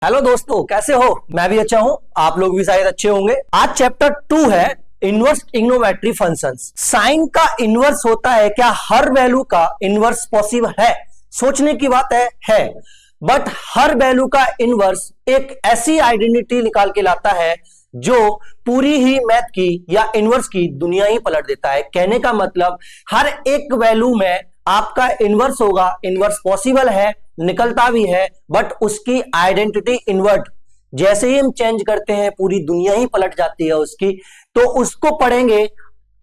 Hello दोस्तों, कैसे हो? मैं भी अच्छा हूं, आप लोग भी शायद अच्छे होंगे। आज चैप्टर 2 है इनवर्स ट्रिग्नोमेट्री फंक्शंस। साइन का इनवर्स होता है क्या? हर वैल्यू का इनवर्स पॉसिबल है? सोचने की बात है। बट हर वैल्यू का इनवर्स एक ऐसी आइडेंटिटी निकाल के लाता है जो पूरी ही मैथ की या इनवर्स की दुनिया ही पलट देता है। कहने का मतलब हर एक वैल्यू में आपका इनवर्स होगा। इनवर्स पॉसिबल है, निकलता भी है, बट उसकी आइडेंटिटी इनवर्ट जैसे ही हम चेंज करते हैं पूरी दुनिया ही पलट जाती है उसकी। तो उसको पढ़ेंगे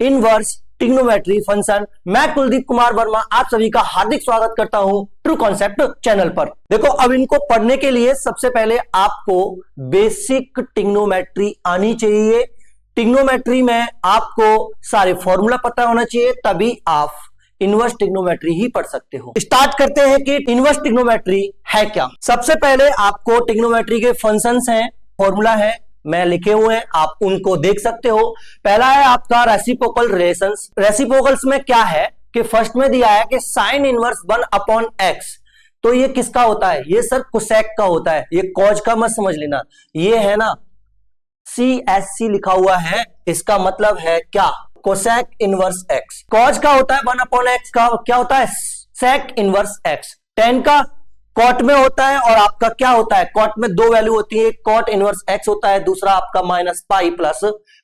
इनवर्स ट्रिग्नोमेट्री फंक्शन। मैं कुलदीप कुमार वर्मा आप सभी का हार्दिक स्वागत करता हूं ट्रू कॉन्सेप्ट चैनल पर। देखो, अब इनको पढ़ने के लिए सबसे पहले आपको बेसिक ट्रिग्नोमेट्री आनी चाहिए। ट्रिग्नोमेट्री में आपको सारे फॉर्मूला पता होना चाहिए, तभी आप इनवर्स ट्रिग्नोमेट्री ही पढ़ सकते हो। स्टार्ट करते हैं कि इनवर्स ट्रिग्नोमेट्री है क्या। सबसे पहले आपको ट्रिग्नोमेट्री के फंक्शंस हैं, फॉर्मूला है, मैं लिखे हुए हैं, आप उनको देख सकते हो। पहला है आपका रेसिप्रोकल रिलेशंस। रेसिप्रोकल्स में क्या है कि फर्स्ट में दिया है कि साइन इनवर्स 1/x। तो ये किसका होता है? ये सर कोसेक का होता है। ये कॉज का मत समझ लेना, ये है ना CSC लिखा हुआ है, इसका मतलब है क्या? Cosec inverse x। कॉज का होता है 1/x का क्या होता है? Sec inverse x। tan का कॉट में होता है, और आपका क्या होता है? कॉट में दो वैल्यू होती है, कॉट इनवर्स x होता है, दूसरा आपका -pi plus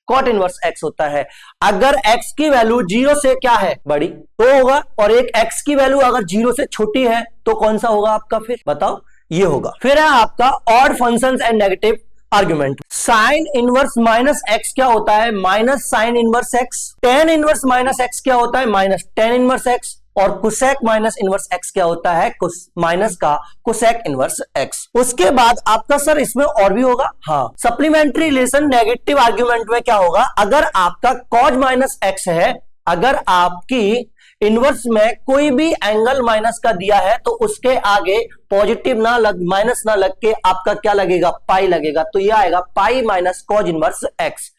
cot inverse x होता है। अगर x की वैल्यू 0 से क्या है? बड़ी तो होगा, और एक x की वैल्यू अगर 0 से छोटी है तो कौन सा होगा आपका? फिर बताओ, ये होगा। फिर है आपका odd functions and negative argument. Sign inverse -x क्या होता है? Minus sign inverse x। Ten inverse -x क्या होता है? Minus ten inverse x। और कुसेक माइनस इनवर्स x क्या होता है? माइनस का कुसेक इनवर्स x। उसके बाद आपका सर इसमें और भी होगा, हाँ, सप्लीमेंट्री रिलेशन नेगेटिव आर्ग्यूमेंट में क्या होगा? अगर आपका कॉज -x है, अगर आपकी इनवर्स में कोई भी एंगल माइनस का दिया है तो उसके आगे पॉजिटिव ना लग, माइनस ना लग के आपका क्या लगेगा? पाई लगेगा। तो यह आएगा pi minus cos inverse x।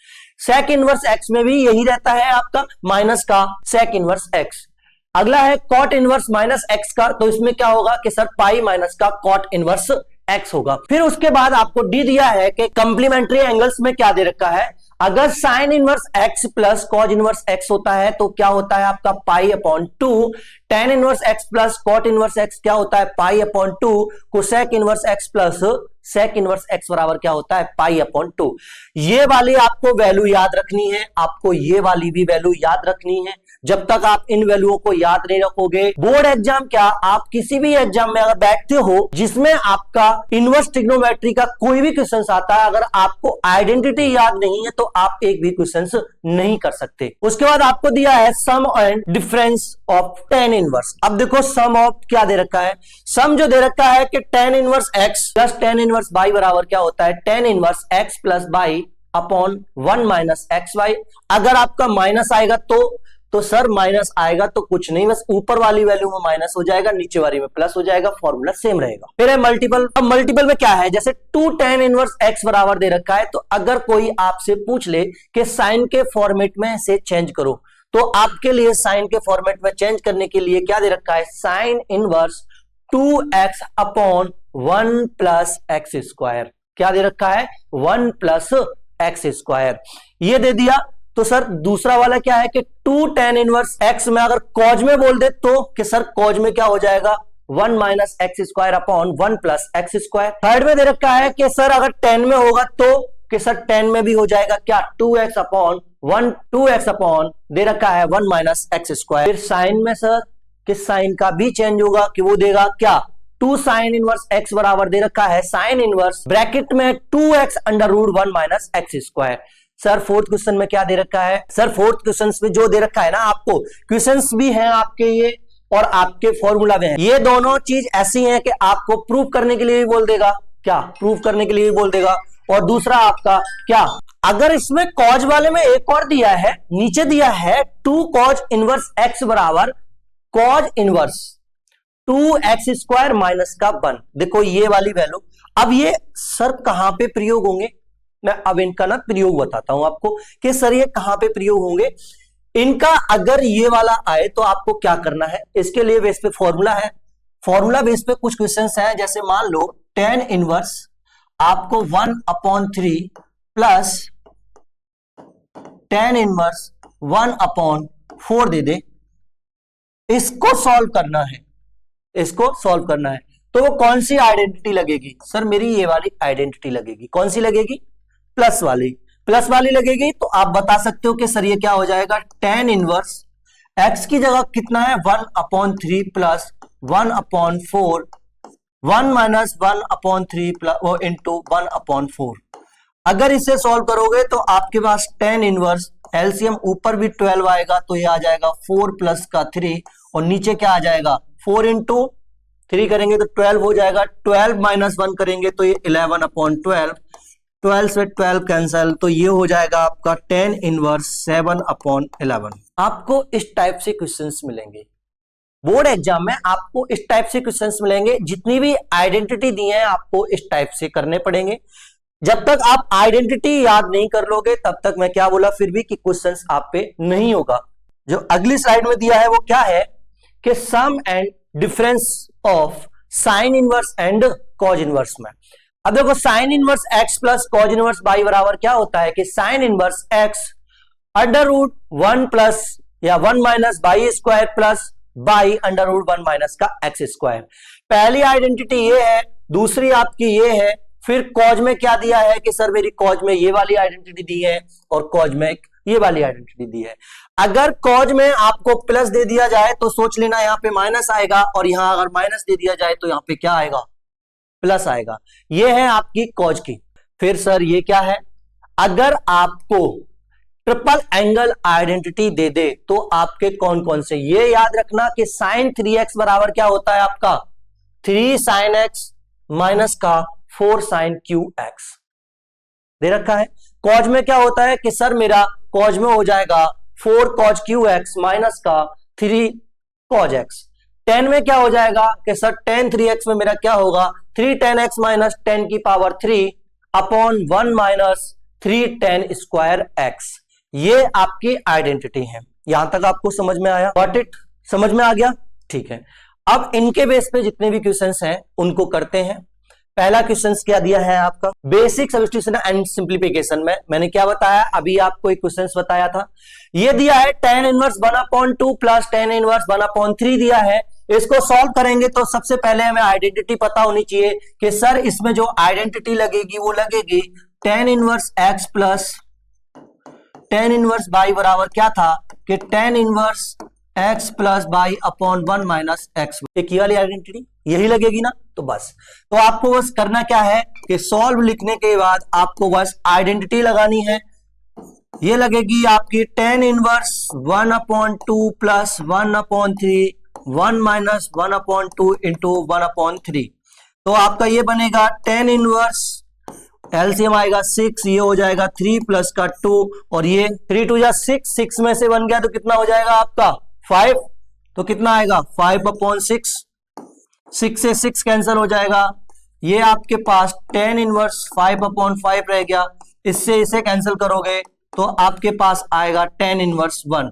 Sec inverse x में भी यही रहता है आपका, माइनस का सेक इनवर्स x। अगला है कॉट इनवर्स -x का, तो इसमें क्या होगा कि सर पाई माइनस का कॉट इनवर्स x होगा। फिर उसके बाद आपको डी दिया है कि कंप्लीमेंट्री एंगल्स में क्या दे रखा है? अगर sine inverse x plus cos inverse x होता है तो क्या होता है आपका? पाई/2। Tan inverse x plus cot inverse x क्या होता है? पाई/2। Cosec inverse x plus sec inverse x बराबर क्या होता है? पाई/2। ये वाली आपको वैल्यू याद रखनी है, आपको ये वाली भी वैल्यू याद रखनी है। जब तक आप इन वैल्यूओं को याद नहीं रखोगे, बोर्ड एग्जाम क्या, आप किसी भी एग्जाम में अगर बैठते हो जिसमें आपका इनवर्स ट्रिग्नोमेट्री का कोई भी क्वेश्चन आता है, अगर आपको आइडेंटिटी याद नहीं है तो आप एक भी क्वेश्चन नहीं कर सकते। उसके बाद आपको दिया है sum and difference of tan inverse. अब देखो सम ऑफ क्या दे रखा है? सम जो दे रखा है कि tan inverse x plus tan inverse y बराबर क्या होता है? Tan inverse x plus y upon 1 minus x y. अगर आपका माइनस आएगा तो सर माइनस आएगा तो कुछ नहीं, बस ऊपर वाली वैल्यू में माइनस हो जाएगा, नीचे वाली में प्लस हो जाएगा, फॉर्मूला सेम रहेगा। फिर है मल्टीपल। अब मल्टीपल में क्या है? जैसे 2 tan इनवर्स x बराबर दे रखा है, तो अगर कोई आपसे पूछ ले कि साइन के फॉर्मेट में से चेंज करो, तो आपके लिए साइन के फॉर्मेट में चेंज करने के लिए क्या दे रखा है? Sine inverse 2x upon 1 plus x square. क्या दे रखा है? 1 प्लस एक्स स्क्वायर, ये दे दिया। तो सर दूसरा वाला क्या है कि 2 tan इनवर्स x में अगर कॉज में बोल दे तो कि सर कॉज में क्या हो जाएगा? 1 minus x square upon 1 plus x square. Third में दे रखा है कि सर अगर 10 में होगा तो कि सर 10 में भी हो जाएगा क्या? 2x अपॉन 1, 2x अपॉन दे रखा है 1 माइनस एक्स स्क्वायर। फिर साइन में सर कि साइन का भी चेंज होगा कि वो देगा क्या? 2 साइन इनवर्स x बराबर दे रखा है साइन इनवर्स ब्रैकेट में 2x under root 1 minus x square. Sir fourth question में क्या दे रखा है? सर फोर्थ क्वेश्चन में जो दे रखा है ना, आपको क्वेश्चंस भी हैं आपके ये और आपके फॉर्मूला भी हैं। ये दोनों चीज ऐसी हैं कि आपको प्रूव करने के लिए भी बोल देगा, क्या प्रूव करने के लिए भी बोल देगा। और दूसरा आपका क्या, अगर इसमें कॉज वाले में एक और दिया है, नीचे दिया है 2 कॉज इनवर्स x बराबर cause inverse 2x square minus का 1। देखो ये वाली वैल्यू, अब ये सर कहां पे प्रयोग होंगे? मैं अब इनका ना प्रयोग बताता हूं आपको कि सर ये कहां पे प्रयोग होंगे। इनका अगर ये वाला आए तो आपको क्या करना है? इसके लिए बेस पे फॉर्मूला है, फॉर्मूला बेस पे कुछ क्वेश्चंस हैं। जैसे मान लो tan इनवर्स आपको 1/3 प्लस tan इनवर्स 1/4 दे दे, इसको सॉल्व करना है, इसको सॉल्व करना है, तो वो कौन सी आइडेंटिटी लगेगी? सर मेरी ये वाली आइडेंटिटी लगेगी। कौन सी लगेगी? प्लस वाली। प्लस वाली लगेगी तो आप बता सकते हो कि सर ये क्या हो जाएगा, tan इनवर्स x की जगह कितना है 1/3 प्लस 1/4, 1 माइनस 1/3 प्लस इंटू 1/4। अगर इसे सॉल्व करोगे तो आपके पास tan इनवर्स एलसीएम ऊपर भी 12 आएगा, तो ये आ जाएगा 4 प्लस का 3 और नीचे क्या आ जाएगा 4 इंटू 3 करेंगे तो 12 हो जाएगा, 12 माइनस 1 करेंगे तो ये 11/12, 12 से 12 कैंसल, तो ये हो जाएगा आपका tan इनवर्स 7/11। आपको इस टाइप से क्वेश्चंस मिलेंगे बोर्ड एग्जाम में, आपको इस टाइप से क्वेश्चंस मिलेंगे। जितनी भी आइडेंटिटी दी है आपको इस टाइप से करने पड़ेंगे। जब तक आप आइडेंटिटी याद नहीं कर लोगे तब तक मैं क्या बोला फिर भी कि क्वेश्चंस आप पे नहीं होगा। जो अगली स्लाइड में दिया है वो क्या है कि sum and difference of sine inverse and cos inverse में। अब देखो sine inverse x plus cos inverse y बराबर क्या होता है कि sine inverse x under root 1 plus या 1 minus y square plus y under root 1 minus का x स्क्वायर। पहली आइडेंटिटी ये है, दूसरी आपकी ये है। फिर कॉज में क्या दिया है कि सर मेरी कॉज में ये वाली आइडेंटिटी दी है और कॉज में ये वाली आइडेंटिटी दी है। अगर कॉज में आपको प्लस दे दिया जाए तो सोच लेना यहाँ पे माइनस आएगा, और यहां अगर माइनस दे दिया जाए तो यहाँ पे क्या आएगा, प्लस आएगा। ये है आपकी कॉज की। फिर सर ये क्या है, अगर आपको ट्रिपल एंगल आइडेंटिटी दे दे तो आपके कौन कौन से, ये याद रखना कि साइन 3x बराबर क्या होता है आपका 3 sin x माइनस का 4 sin QX दे रखा है। कॉज में क्या होता है कि सर मेरा कॉज में हो जाएगा 4 cos QX माइनस का 3 cos X। tan में क्या हो जाएगा कि सर tan 3x में मेरा क्या होगा 3 tan x माइनस 10 की power 3 upon 1 minus 3 tan square x। ये आपकी आइडेंटिटी है। यहां तक आपको समझ में आया? Got it? समझ में आ गया? ठीक है। अब इनके बेस पे जितने भी क्वेश्चंस हैं उनको करते हैं। पहला क्वेश्चन क्या दिया है आपका, बेसिक सब्स्टिट्यूशन एंड सिंप्लीफिकेशन में मैंने क्या बताया, अभी आपको एक क्वेश्चन बताया था। ये दिया है tan inverse 1/2 plus tan inverse 1/3 दिया है। इसको सॉल्व करेंगे तो सबसे पहले हमें आइडेंटिटी पता होनी चाहिए कि सर इसमें जो आइडेंटिटी लगेगी वो लगेगी tan inverse x plus tan inverse y बराबर क्या था कि tan inverse x plus y upon 1 minus x। एक ये वाली आइडेंटिटी यही लगेगी ना, तो बस। तो आपको बस करना क्या है कि सॉल्व लिखने के बाद आपको बस आइडेंटिटी लगानी है। ये लगेगी आपकी tan inverse 1/2 plus 1/3 1 minus 1/2 into 1/3। तो आपका ये बनेगा tan इनवर्स एलसीएम आएगा 6, ये हो जाएगा 3 प्लस का 2 और ये 3 2 6, 6 में से बन गया तो कितना हो जाएगा आपका 5, तो कितना आएगा 5/6, 6 से 6 कैंसिल हो जाएगा। ये आपके पास tan इनवर्स 5/5 रह गया, इससे इसे कैंसिल करोगे तो आपके पास आएगा tan इनवर्स 1।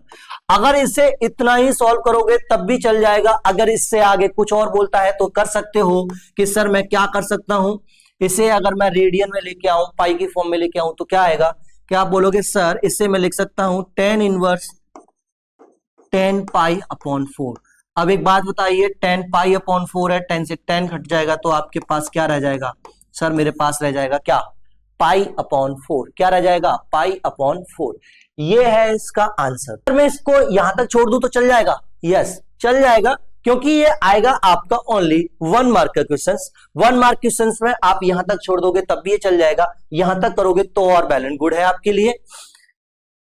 अगर इसे इतना ही सॉल्व करोगे तब भी चल जाएगा। अगर इससे आगे कुछ और बोलता है तो कर सकते हो कि सर मैं क्या कर सकता हूं, इसे अगर मैं रेडियन में लेके आऊं, पाई की फॉर्म में लेके आऊं तो क्या आएगा, क्या आप बोलोगे सर इससे मैं लिख सकता हूं tan इनवर्स 10 पाई/4। अब एक बात बताइए, 10 पाई/4 है, 10 से 10 घट जाएगा तो आपके पास क्या रह जाएगा, सर मेरे पास रह जाएगा क्या पाई/4। क्या रह जाएगा पाई/4। ये है इसका आंसर। अगर मैं इसको यहां तक छोड़ दूं तो चल जाएगा, यस चल जाएगा, क्योंकि ये आएगा आपका ओनली 1 मार्क का क्वेश्चन। 1 मार्क क्वेश्चन में आप यहां तक छोड़ दोगे तब भी ये चल जाएगा, यहां तक करोगे तो और वेल एंड गुड है आपके लिए।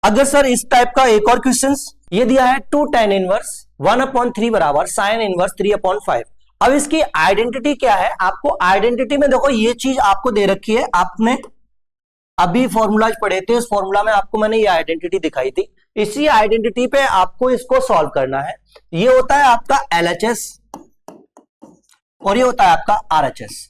अगर सर इस टाइप का एक और क्वेश्चन ये दिया है 2 tan इनवर्स 1/3 बराबर साइन इनवर्स 3/5। अब इसकी आइडेंटिटी क्या है, आपको आइडेंटिटी में देखो ये चीज आपको दे रखी है, आपने अभी फॉर्मूलाज पढ़े थे, इस फॉर्मूला में आपको मैंने ये आइडेंटिटी दिखाई थी। इसी आइडेंटिटी पे आपको इसको सॉल्व करना है। ये होता है आपका LHS और ये होता है आपका RHS।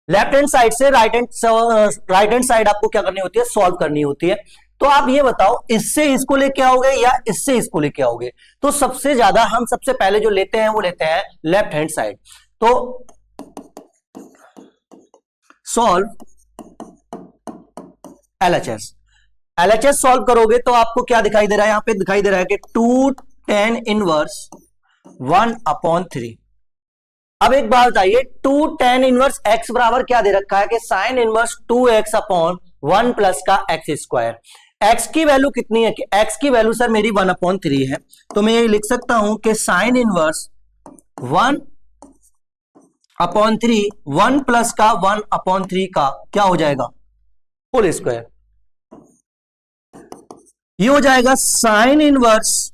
लेफ्ट हैंड साइड से राइट हैंड साइड आपको क्या करनी होती है, सॉल्व करनी होती है। तो आप ये बताओ इससे इसको लेके आओगे या इससे इसको लेके आओगे, तो सबसे ज्यादा हम सबसे पहले जो लेते हैं वो लेते हैं लेफ्ट हैंड साइड। तो सॉल्व LHS। LHS सॉल्व करोगे तो आपको क्या दिखाई दे रहा है, यहां पे दिखाई दे रहा है कि 2 tan इनवर्स 1/3। अब एक बात बताइए, 2 tan इनवर्स x बराबर क्या दे रखा है कि साइन इनवर्स 2x/1 प्लस का x²। x की वैल्यू कितनी है कि x की वैल्यू सर मेरी 1/3 है, तो मैं यही लिख सकता हूं कि साइन इनवर्स 1/3 1 प्लस का 1/3 का क्या हो जाएगा, होल स्क्वायर। ये हो जाएगा साइन इनवर्स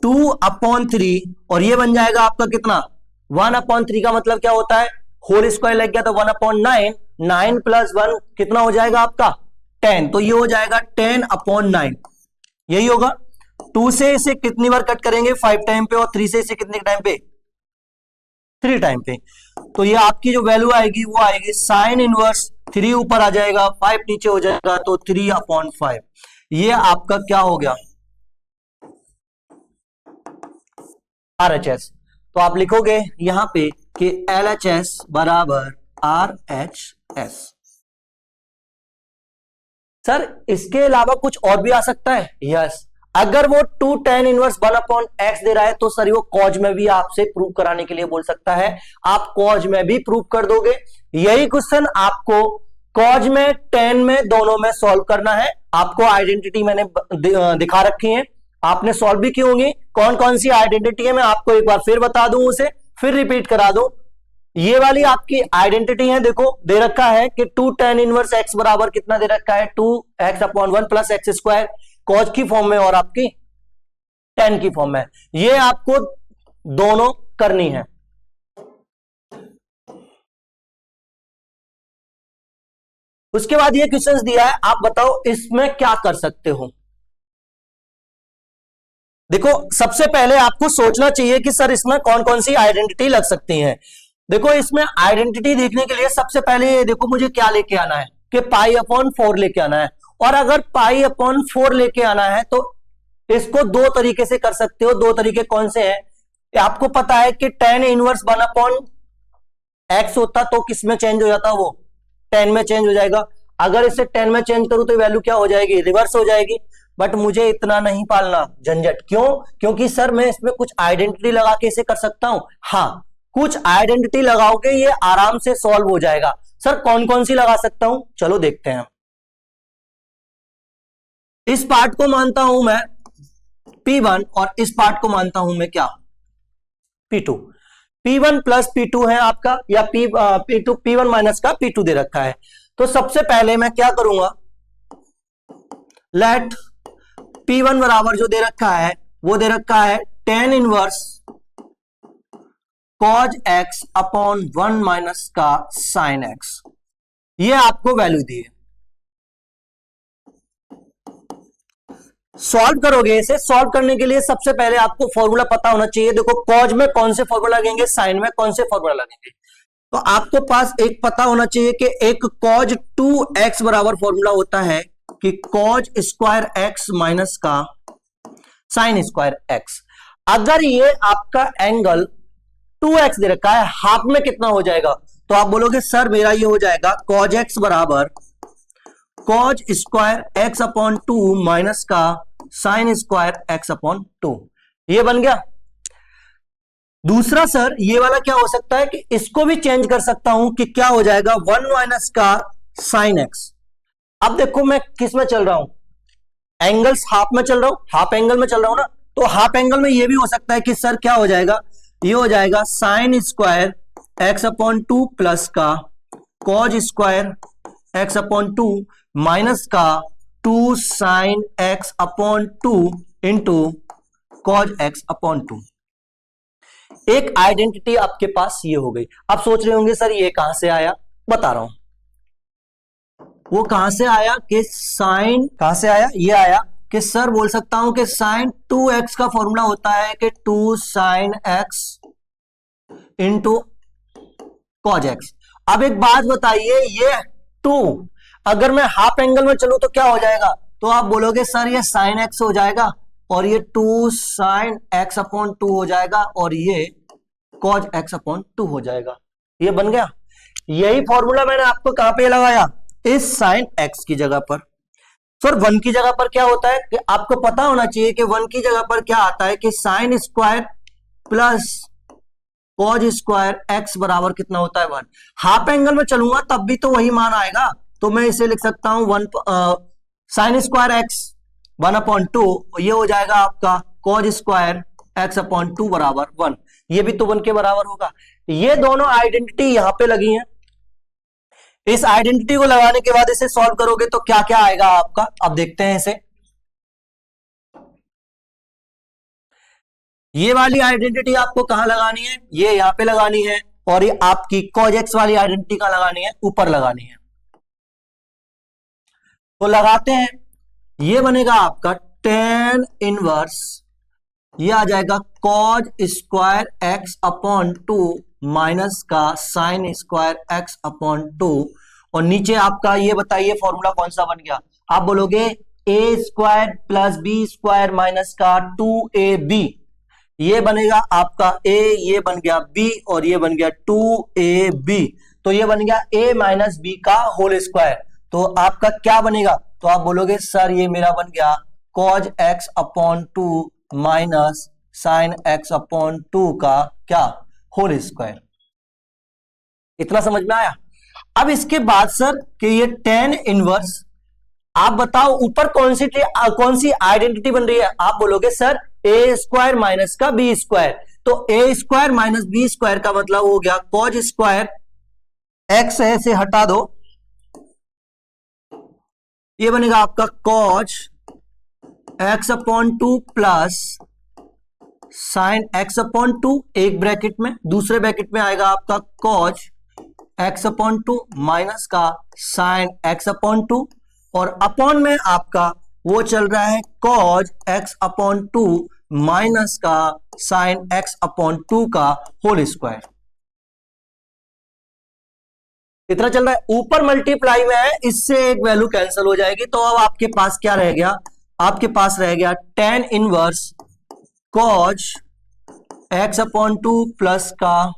2/3 और ये बन जाएगा आपका कितना, 1/3 का मतलब क्या होता है, होल स्क्वायर लग गया तो 1/9, 9 प्लस 1 कितना हो जाएगा आपका 10, तो ये हो जाएगा 10/9, यही होगा। 2 से इसे कितनी बार कट करेंगे, 5 टाइम पे, और 3 से इसे कितने टाइम पे, 3 टाइम पे। तो ये आपकी जो वैल्यू आएगी वो आएगी साइन इनवर्स 3 ऊपर आ जाएगा, 5 नीचे हो जाएगा, तो 3/5। ये आपका क्या हो गया, RHS। तो आप लिखोगे यहां पे कि LHS बराबर RHS। सर इसके अलावा कुछ और भी आ सकता है, यस। अगर वो 2 tan इनवर्स 1/x दे रहा है तो सर वो कॉज में भी आपसे प्रूव कराने के लिए बोल सकता है, आप कॉज में भी प्रूव कर दोगे। यही क्वेश्चन आपको कॉज में, tan में, दोनों में सॉल्व करना है। आपको आइडेंटिटी मैंने दिखा रखी है, आपने सॉल्व भी की होंगी। कौन कौन सी आइडेंटिटी है मैं आपको एक बार फिर बता दूं, उसे फिर रिपीट करा दूं। ये वाली आपकी आइडेंटिटी है, देखो दे रखा है कि 2 tan इनवर्स x बराबर कितना दे रखा है, 2x/1 प्लस x², कॉज की फॉर्म में और आपकी tan की फॉर्म में। ये आपको दोनों करनी है। उसके बाद ये क्वेश्चंस दिया है, आप बताओ इसमें क्या कर सकते हो। देखो सबसे पहले आपको सोचना चाहिए कि सर इसमें कौन कौन सी आइडेंटिटी लग सकती हैं। देखो इसमें आइडेंटिटी देखने के लिए सबसे पहले ये देखो मुझे क्या लेके आना है कि π/4 लेके आना है, और अगर π/4 लेके आना है तो इसको दो तरीके से कर सकते हो। दो तरीके कौन से हैं, आपको पता है कि tan इनवर्स 1/x होता तो किस में चेंज हो जाता, वो 10 में चेंज हो जाएगा। अगर इसे 10 में चेंज करूं तो वैल्यू क्या हो जाएगी, रिवर्स हो जाएगी। बट मुझे इतना नहीं पालना झंझट, क्यों, क्योंकि सर मैं इसमें कुछ आइडेंटिटी लगा के इसे कर सकता हूं। हाँ कुछ आइडेंटिटी लगाओगे ये आराम से सॉल्व हो जाएगा। सर कौन कौन सी लगा सकता हूं, चलो देखते हैं। इस पार्ट को मानता हूं मैं P1 और इस पार्ट को मानता हूं मैं क्या, P2। P1 प्लस P2 है आपका, या P2 P1 माइनस का P2 दे रखा है। तो सबसे पहले मैं क्या करूंगा, लेट P1 बराबर जो दे रखा है वो दे रखा है tan inverse cos x/1 minus का sin x। ये आपको वैल्यू दी है। सॉल्व करोगे, इसे सॉल्व करने के लिए सबसे पहले आपको फॉर्मूला पता होना चाहिए। देखो कॉज में कौन से फॉर्मूला लगेंगे, साइन में कौन से फॉर्मूला लगेंगे। तो आपको पास एक पता होना चाहिए कि एक cos 2x बराबर फॉर्मूला होता है कि cos स्क्वायर x माइनस का साइन स्क्वायर x। अगर ये आपका एंगल 2x दे रखा है, हाफ में कितना हो जाएगा, तो आप बोलोगे सर मेरा ये हो जाएगा cos x बराबर cos स्क्वायर x/2 माइनस का साइन स्क्वायर x/2। ये बन गया। दूसरा सर ये वाला क्या हो सकता है कि इसको भी चेंज कर सकता हूं कि क्या हो जाएगा 1 माइनस का साइन x। अब देखो मैं किस में चल रहा हूं, एंगल्स हाफ में चल रहा हूं, हाफ एंगल में चल रहा हूं ना, तो हाफ एंगल में ये भी हो सकता है कि सर क्या हो जाएगा, ये हो जाएगा साइन स्क्वायर x/2 प्लस का cos स्क्वायर x/2 माइनस का 2 sign x/2 into cos x/2। एक आइडेंटिटी आपके पास ये हो गई। अब सोच रहे होंगे सर ये कहां से आया, बता रहा हूं। वो कहां से आया कि साइन, कहां से आया, ये आया कि सर बोल सकता हूं कि साइन 2x का फॉर्मूला होता है कि 2 sine x into cos x. अब एक बात बताइए, ये 2 अगर मैं हाफ एंगल में चलूं तो क्या हो जाएगा, तो आप बोलोगे सर ये साइन x हो जाएगा और ये 2 साइन x/2 हो जाएगा और ये cos x/2 हो जाएगा। ये बन गया। यही फॉर्मूला मैंने आपको कहां पे लगाया, इस साइन एक्स की जगह पर। सर 1 की जगह पर क्या होता है कि आपको पता होना चाहिए कि 1 की जगह पर क्या आता है कि sine square plus cos square x बराबर कितना होता है 1। हाफ एंगल में चलूंगा तब भी तो वही मान आएगा, तो मैं इसे लिख सकता हूं 1 साइन स्क्वायर एक्स 1/2, ये हो जाएगा आपका कॉज स्क्वायर x/2 बराबर 1। ये भी तो 1 के बराबर होगा। ये दोनों आइडेंटिटी यहां पे लगी हैं। इस आइडेंटिटी को लगाने के बाद इसे सॉल्व करोगे तो क्या क्या आएगा आपका, अब देखते हैं इसे। ये वाली आइडेंटिटी आपको कहां लगानी है, ये यहां पे लगानी है, और ये आपकी cos x वाली आइडेंटिटी कहां लगानी है, ऊपर लगानी है। तो लगाते हैं, ये बनेगा आपका tan इनवर्स, ये आ जाएगा cos स्क्वायर x/2 माइनस का साइन स्क्वायर x/2, और नीचे आपका ये बताइए फॉर्मूला कौन सा बन गया। आप बोलोगे a square plus b square minus का 2ab, ये बनेगा आपका a, ये बन गया b, और ये बन गया 2ab, तो ये बन गया a माइनस बी का होल स्क्वायर। तो आपका क्या बनेगा, तो आप बोलोगे सर ये मेरा बन गया cos x/2 minus sign x/2 का क्या, होल स्क्वायर। इतना समझ में आया। अब इसके बाद सर कि ये tan इनवर्स, आप बताओ ऊपर कौन सी आइडेंटिटी बन रही है। आप बोलोगे सर a स्क्वायर माइनस का बी स्क्वायर, तो a square minus b square का मतलब हो गया cos स्क्वायर x है, से हटा दो, ये बनेगा आपका cos x/2 plus sign x/2, एक ब्रैकेट में, दूसरे ब्रैकेट में आएगा आपका cos x/2 माइनस का साइन x/2, और अपॉन में आपका वो चल रहा है cos x/2 माइनस का साइन x/2 का होल स्क्वायर। इतना चल रहा है, ऊपर मल्टीप्लाई में है, इससे एक वैल्यू कैंसिल हो जाएगी, तो अब आपके पास क्या रह गया, आपके पास रह गया tan inverse cos x/2 plus का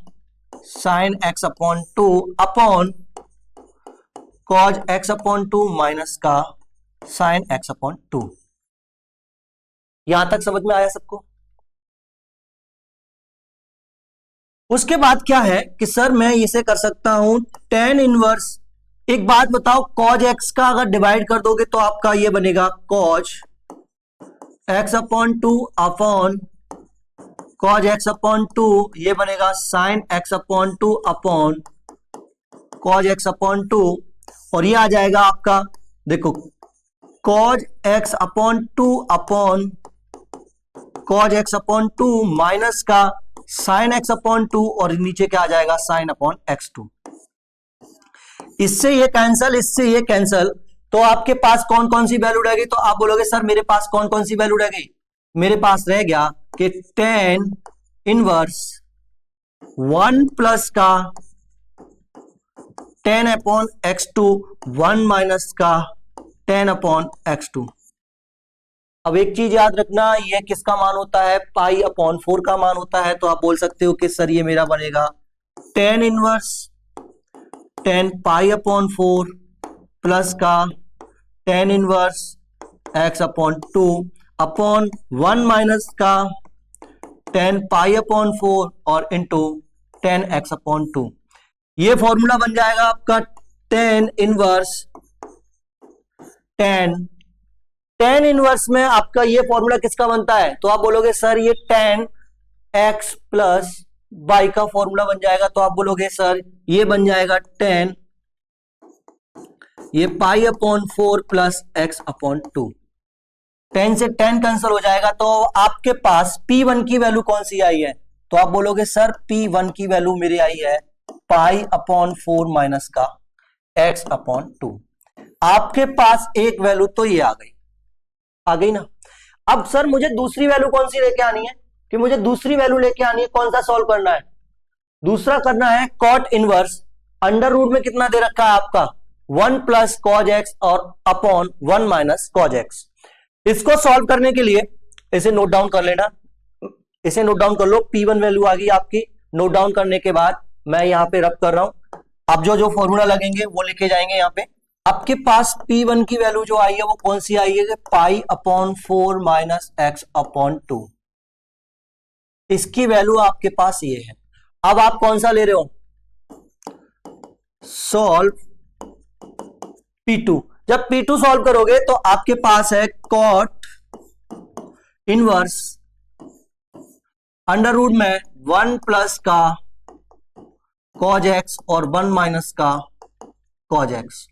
sine x/2 upon cos x/2 minus का साइन x/2। यहां तक समझ में आया सबको। उसके बाद क्या है कि सर मैं इसे कर सकता हूं tan इनवर्स, एक बात बताओ, cos x का अगर डिवाइड कर दोगे तो आपका ये बनेगा cos x/2 upon cos x/2, ये बनेगा sin x/2 upon cos x/2, और ये आ जाएगा आपका, देखो cos x/2 upon cos x/2 minus का sin x/2, और नीचे क्या आ जाएगा sin x/2। इससे ये कैंसल, इससे ये कैंसल, तो आपके पास कौन कौन सी वैल्यू रहेगी, तो आप बोलोगे सर मेरे पास कौन कौन सी वैल्यू रह गई, मेरे पास रह गया कि tan इनवर्स 1 प्लस का tan/x2 1 माइनस का tan/x2। अब एक चीज याद रखना, ये किसका मान होता है, π/4 का मान होता है, तो आप बोल सकते हो कि सर ये मेरा बनेगा tan इनवर्स tan π/4 प्लस का tan inverse x/2 upon 1 minus का tan π/4 और इंटू tan x/2। ये फॉर्मूला बन जाएगा आपका tan इनवर्स tan इनवर्स में आपका ये फॉर्मूला किसका बनता है, तो आप बोलोगे सर ये tan x प्लस y का फॉर्मूला बन जाएगा, तो आप बोलोगे सर ये बन जाएगा tan ये π/4 प्लस x/2। tan से tan कैंसिल हो जाएगा, तो आपके पास P1 की वैल्यू कौन सी आई है, तो आप बोलोगे सर P1 की वैल्यू मेरी आई है π/4 माइनस का x/2। आपके पास एक वैल्यू तो ये आ गई ना। अब सर मुझे दूसरी वैल्यू कौन सी लेके आनी है, कि मुझे दूसरी वैल्यू लेके आनी है, कौन सा सॉल्व करना है, दूसरा करना है cot इनवर्स, अंडर रूट में कितना दे रखा है आपका 1 प्लस cos x और अपॉन 1 माइनस cos x। इसको सॉल्व करने के लिए इसे नोट डाउन कर लेना, इसे नोट डाउन कर लो, P1 वैल्यू आ गई आपकी। नोट डाउन करने के बाद मैं यहां पे रब कर रहा हूं, अब जो जो फॉर्मूला लगेंगे वो लेके जाएंगे यहाँ पे। आपके पास P1 की वैल्यू जो आई है वो कौन सी आई है, pi upon 4 minus x upon 2। इसकी वैल्यू आपके पास ये है। अब आप कौन सा ले रहे हो, सॉल्व P2। जब P2 सॉल्व करोगे तो आपके पास है कॉट इनवर्स अंडर रूट में 1 प्लस का कॉज एक्स और 1 माइनस का कॉज एक्स,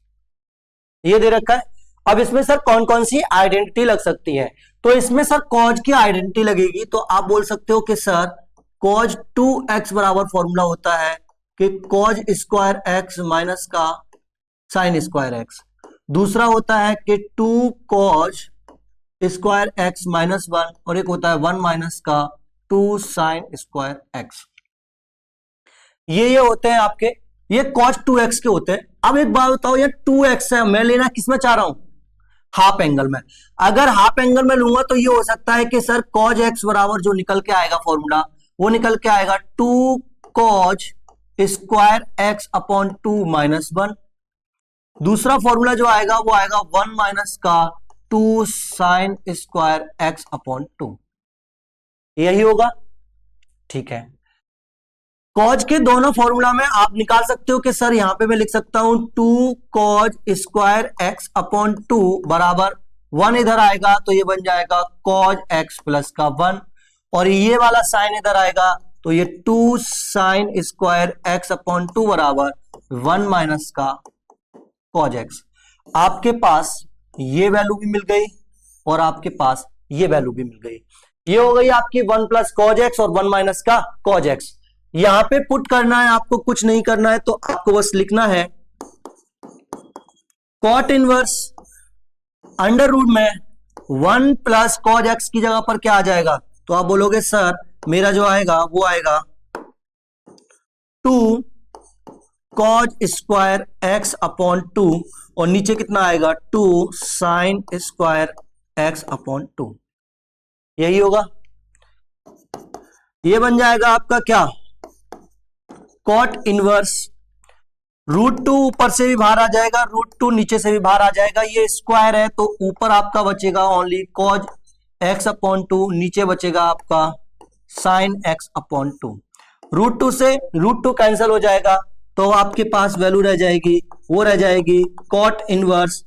ये दे रखा है। अब इसमें सर कौन कौन सी आइडेंटिटी लग सकती है, तो इसमें सर कॉज की आइडेंटिटी लगेगी। तो आप बोल सकते हो कि सर कॉज 2x बराबर फॉर्मूला होता है कि कॉज स्क्वायर एक्स माइनस का साइन स्क्वायर एक्स। दूसरा होता है कि 2 कॉज स्क्वायर एक्स माइनस 1, और एक होता है 1 माइनस का 2 साइन स्क्वायर एक्स। ये होते हैं आपके, ये cos 2x के होते हैं। अब एक बात बताओ, ये 2x है, मैं लेना किसमें चाह रहा हूं, हाफ एंगल में। अगर हाफ एंगल में लूंगा तो ये हो सकता है कि सर cos x बराबर जो निकल के आएगा फॉर्मूला, वो निकल के आएगा 2 cos square x upon 2 minus 1। दूसरा फॉर्मूला जो आएगा वो आएगा 1 माइनस का 2 साइन स्क्वायर एक्स अपॉन 2। यही होगा, ठीक है। कॉज के दोनों फॉर्मूला में आप निकाल सकते हो कि सर यहां पे मैं लिख सकता हूं 2 कॉज स्क्वायर एक्स अपॉन 2 बराबर 1 इधर आएगा तो ये बन जाएगा कॉज एक्स प्लस का 1, और ये वाला साइन इधर आएगा तो ये 2 साइन स्क्वायर एक्स अपॉन 2 बराबर 1 माइनस का कॉज एक्स। आपके पास ये वैल्यू भी मिल गई और आपके पास ये वैल्यू भी मिल गई। ये हो गई आपकी 1 प्लस कॉज एक्स और 1 माइनस का कॉज एक्स। यहां पे पुट करना है, आपको कुछ नहीं करना है, तो आपको बस लिखना है कॉट इनवर्स अंडर रूट में 1 प्लस कॉज एक्स की जगह पर क्या आ जाएगा, तो आप बोलोगे सर मेरा जो आएगा वो आएगा 2 कॉज स्क्वायर एक्स अपॉन 2, और नीचे कितना आएगा 2 साइन स्क्वायर एक्स अपॉन 2। यही होगा, ये बन जाएगा आपका क्या, कॉट इनवर्स √2 ऊपर से भी बाहर आ जाएगा, √2 नीचे से भी बाहर आ जाएगा। ये स्क्वायर है तो ऊपर आपका बचेगा ओनली कॉज एक्स अपॉन 2, नीचे बचेगा आपका साइन एक्स अपॉन 2। √2 से √2 कैंसिल हो जाएगा तो आपके पास वैल्यू रह जाएगी, वो रह जाएगी cot inverse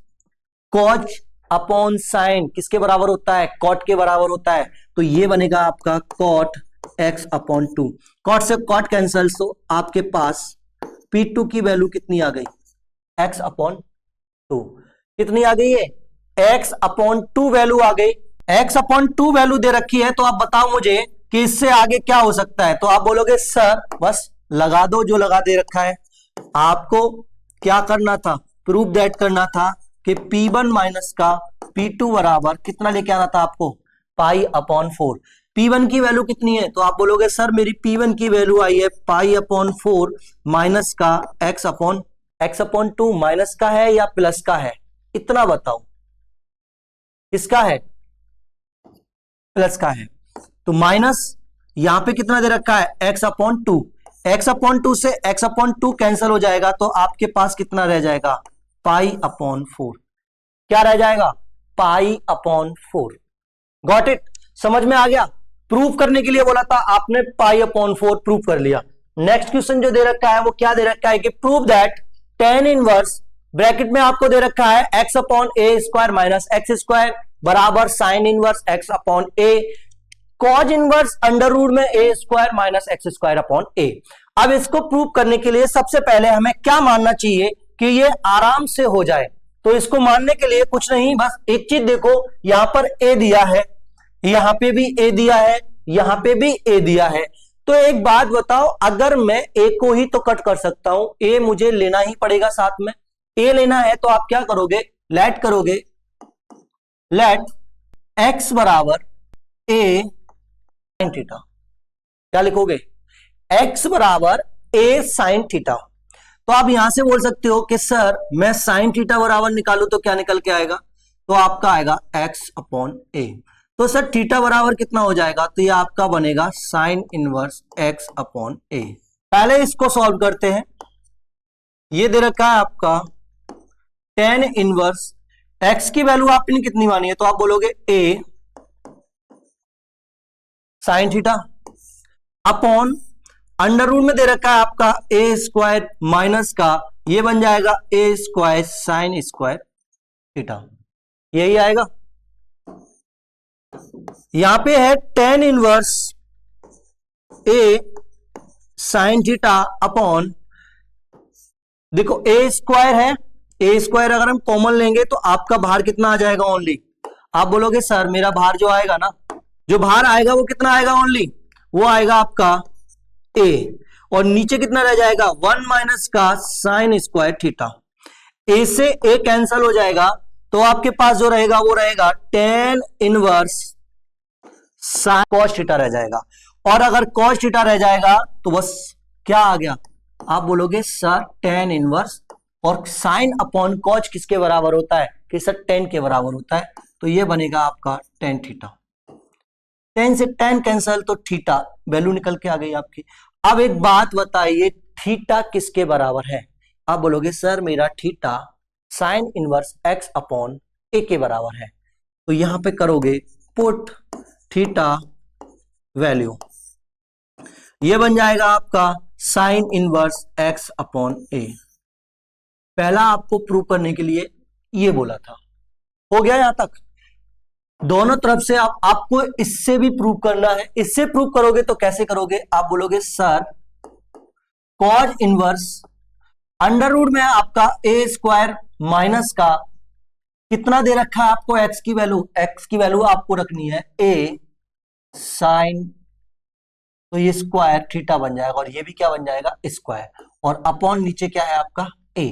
cos upon sine किसके बराबर होता है, कॉट के बराबर होता है। तो ये बनेगा आपका कॉट एक्स अपॉन 2। कॉट से कॉट कैंसल, तो आपके पास P2 की वैल्यू कितनी आ गई, x अपॉन 2। कितनी आ गई है, x अपॉन 2 वैल्यू आ गई। x अपॉन 2 वैल्यू दे रखी है, तो आप बताओ मुझे कि इससे आगे क्या हो सकता है। तो आप बोलोगे सर बस लगा दो जो लगा दे रखा है। आपको क्या करना था, प्रूफ दैट करना था कि P1 माइनस का P2 बराबर कितना लेके आना था आपको, पाई अपॉन 4। P1 की वैल्यू कितनी है, तो आप बोलोगे सर मेरी P1 की वैल्यू आई है पाई अपॉन 4 माइनस का x अपॉन 2 माइनस का है या प्लस का है, इतना बताओ। इसका है, प्लस का है, तो माइनस यहां पे कितना दे रखा है x अपॉन 2। x अपॉन 2 से x अपॉन 2 कैंसिल हो जाएगा तो आपके पास कितना रह जाएगा, पाई अपॉन 4। क्या रह जाएगा, पाई अपॉन 4। गॉट इट, समझ में आ गया। प्रूफ करने के लिए बोला था, आपने पाई अपॉन 4 प्रूफ कर लिया। नेक्स्ट क्वेश्चन जो दे रखा है वो क्या दे रखा है कि prove that tan inverse bracket में आपको दे रखा है x upon a square minus x square बराबर sine inverse x upon a cos inverse under root में a square minus x square upon a. अब इसको प्रूव करने के लिए सबसे पहले हमें क्या मानना चाहिए कि ये आराम से हो जाए। तो इसको मानने के लिए कुछ नहीं, बस एक चीज देखो, यहां पर a दिया है, यहां पे भी a दिया है, यहां पे भी a दिया है। तो एक बात बताओ, अगर मैं a को ही तो कट कर सकता हूं, a मुझे लेना ही पड़ेगा साथ में। a लेना है तो आप क्या करोगे, लेट करोगे, लेट x बराबर a साइन थीटा। क्या लिखोगे, x बराबर a साइन थीटा। तो आप यहां से बोल सकते हो कि सर मैं साइन थीटा बराबर निकालू तो क्या निकल के आएगा, तो आपका आएगा x अपॉन a। तो सर थीटा बराबर कितना हो जाएगा, तो ये आपका बनेगा sign inverse x upon a। पहले इसको सॉल्व करते हैं। ये दे रखा है आपका tan इनवर्स x की वैल्यू आपने कितनी मानी है, तो आप बोलोगे a sine theta upon under root में दे रखा है आपका a स्क्वायर माइनस का ये बन जाएगा a square sine square theta, यही आएगा। यहां पे है tan inverse a sine theta upon, देखो a स्क्वायर है, a स्क्वायर अगर हम कॉमन लेंगे तो आपका भार कितना आ जाएगा ओनली, आप बोलोगे सर मेरा भार जो आएगा ना, जो भार आएगा वो कितना आएगा ओनली, वो आएगा आपका a, और नीचे कितना रह जाएगा 1 माइनस का साइन स्क्वायर थीटा। a से a कैंसल हो जाएगा तो आपके पास जो रहेगा वो रहेगा tan inverse sine cos theta रह जाएगा, और अगर कॉस थीटा रह जाएगा तो बस क्या आ गया, आप बोलोगे सर tan इनवर्स, और साइन अपॉन कॉस किसके बराबर होता है, कि सर tan के बराबर होता है, तो ये बनेगा आपका tan थीटा। tan से tan कैंसल तो थीटा वैल्यू निकल के आ गई आपकी। अब एक बात बताइए थीटा किसके बराबर है, आप बोलोगे सर मेरा theta sine inverse x upon a के बराबर है, तो यहां पे करोगे पुट थीटा वैल्यू, ये बन जाएगा आपका sign inverse x upon a। पहला आपको प्रूव करने के लिए ये बोला था, हो गया यहां तक। दोनों तरफ से आपको इससे भी प्रूव करना है, इससे प्रूव करोगे तो कैसे करोगे, आप बोलोगे sir cos inverse under root में आपका a स्क्वायर माइनस का कितना दे रखा है आपको x की वैल्यू आपको रखनी है a साइन, तो ये स्क्वायर थीटा बन जाएगा, और ये भी क्या बन जाएगा स्क्वायर, और अपॉन नीचे क्या है आपका a,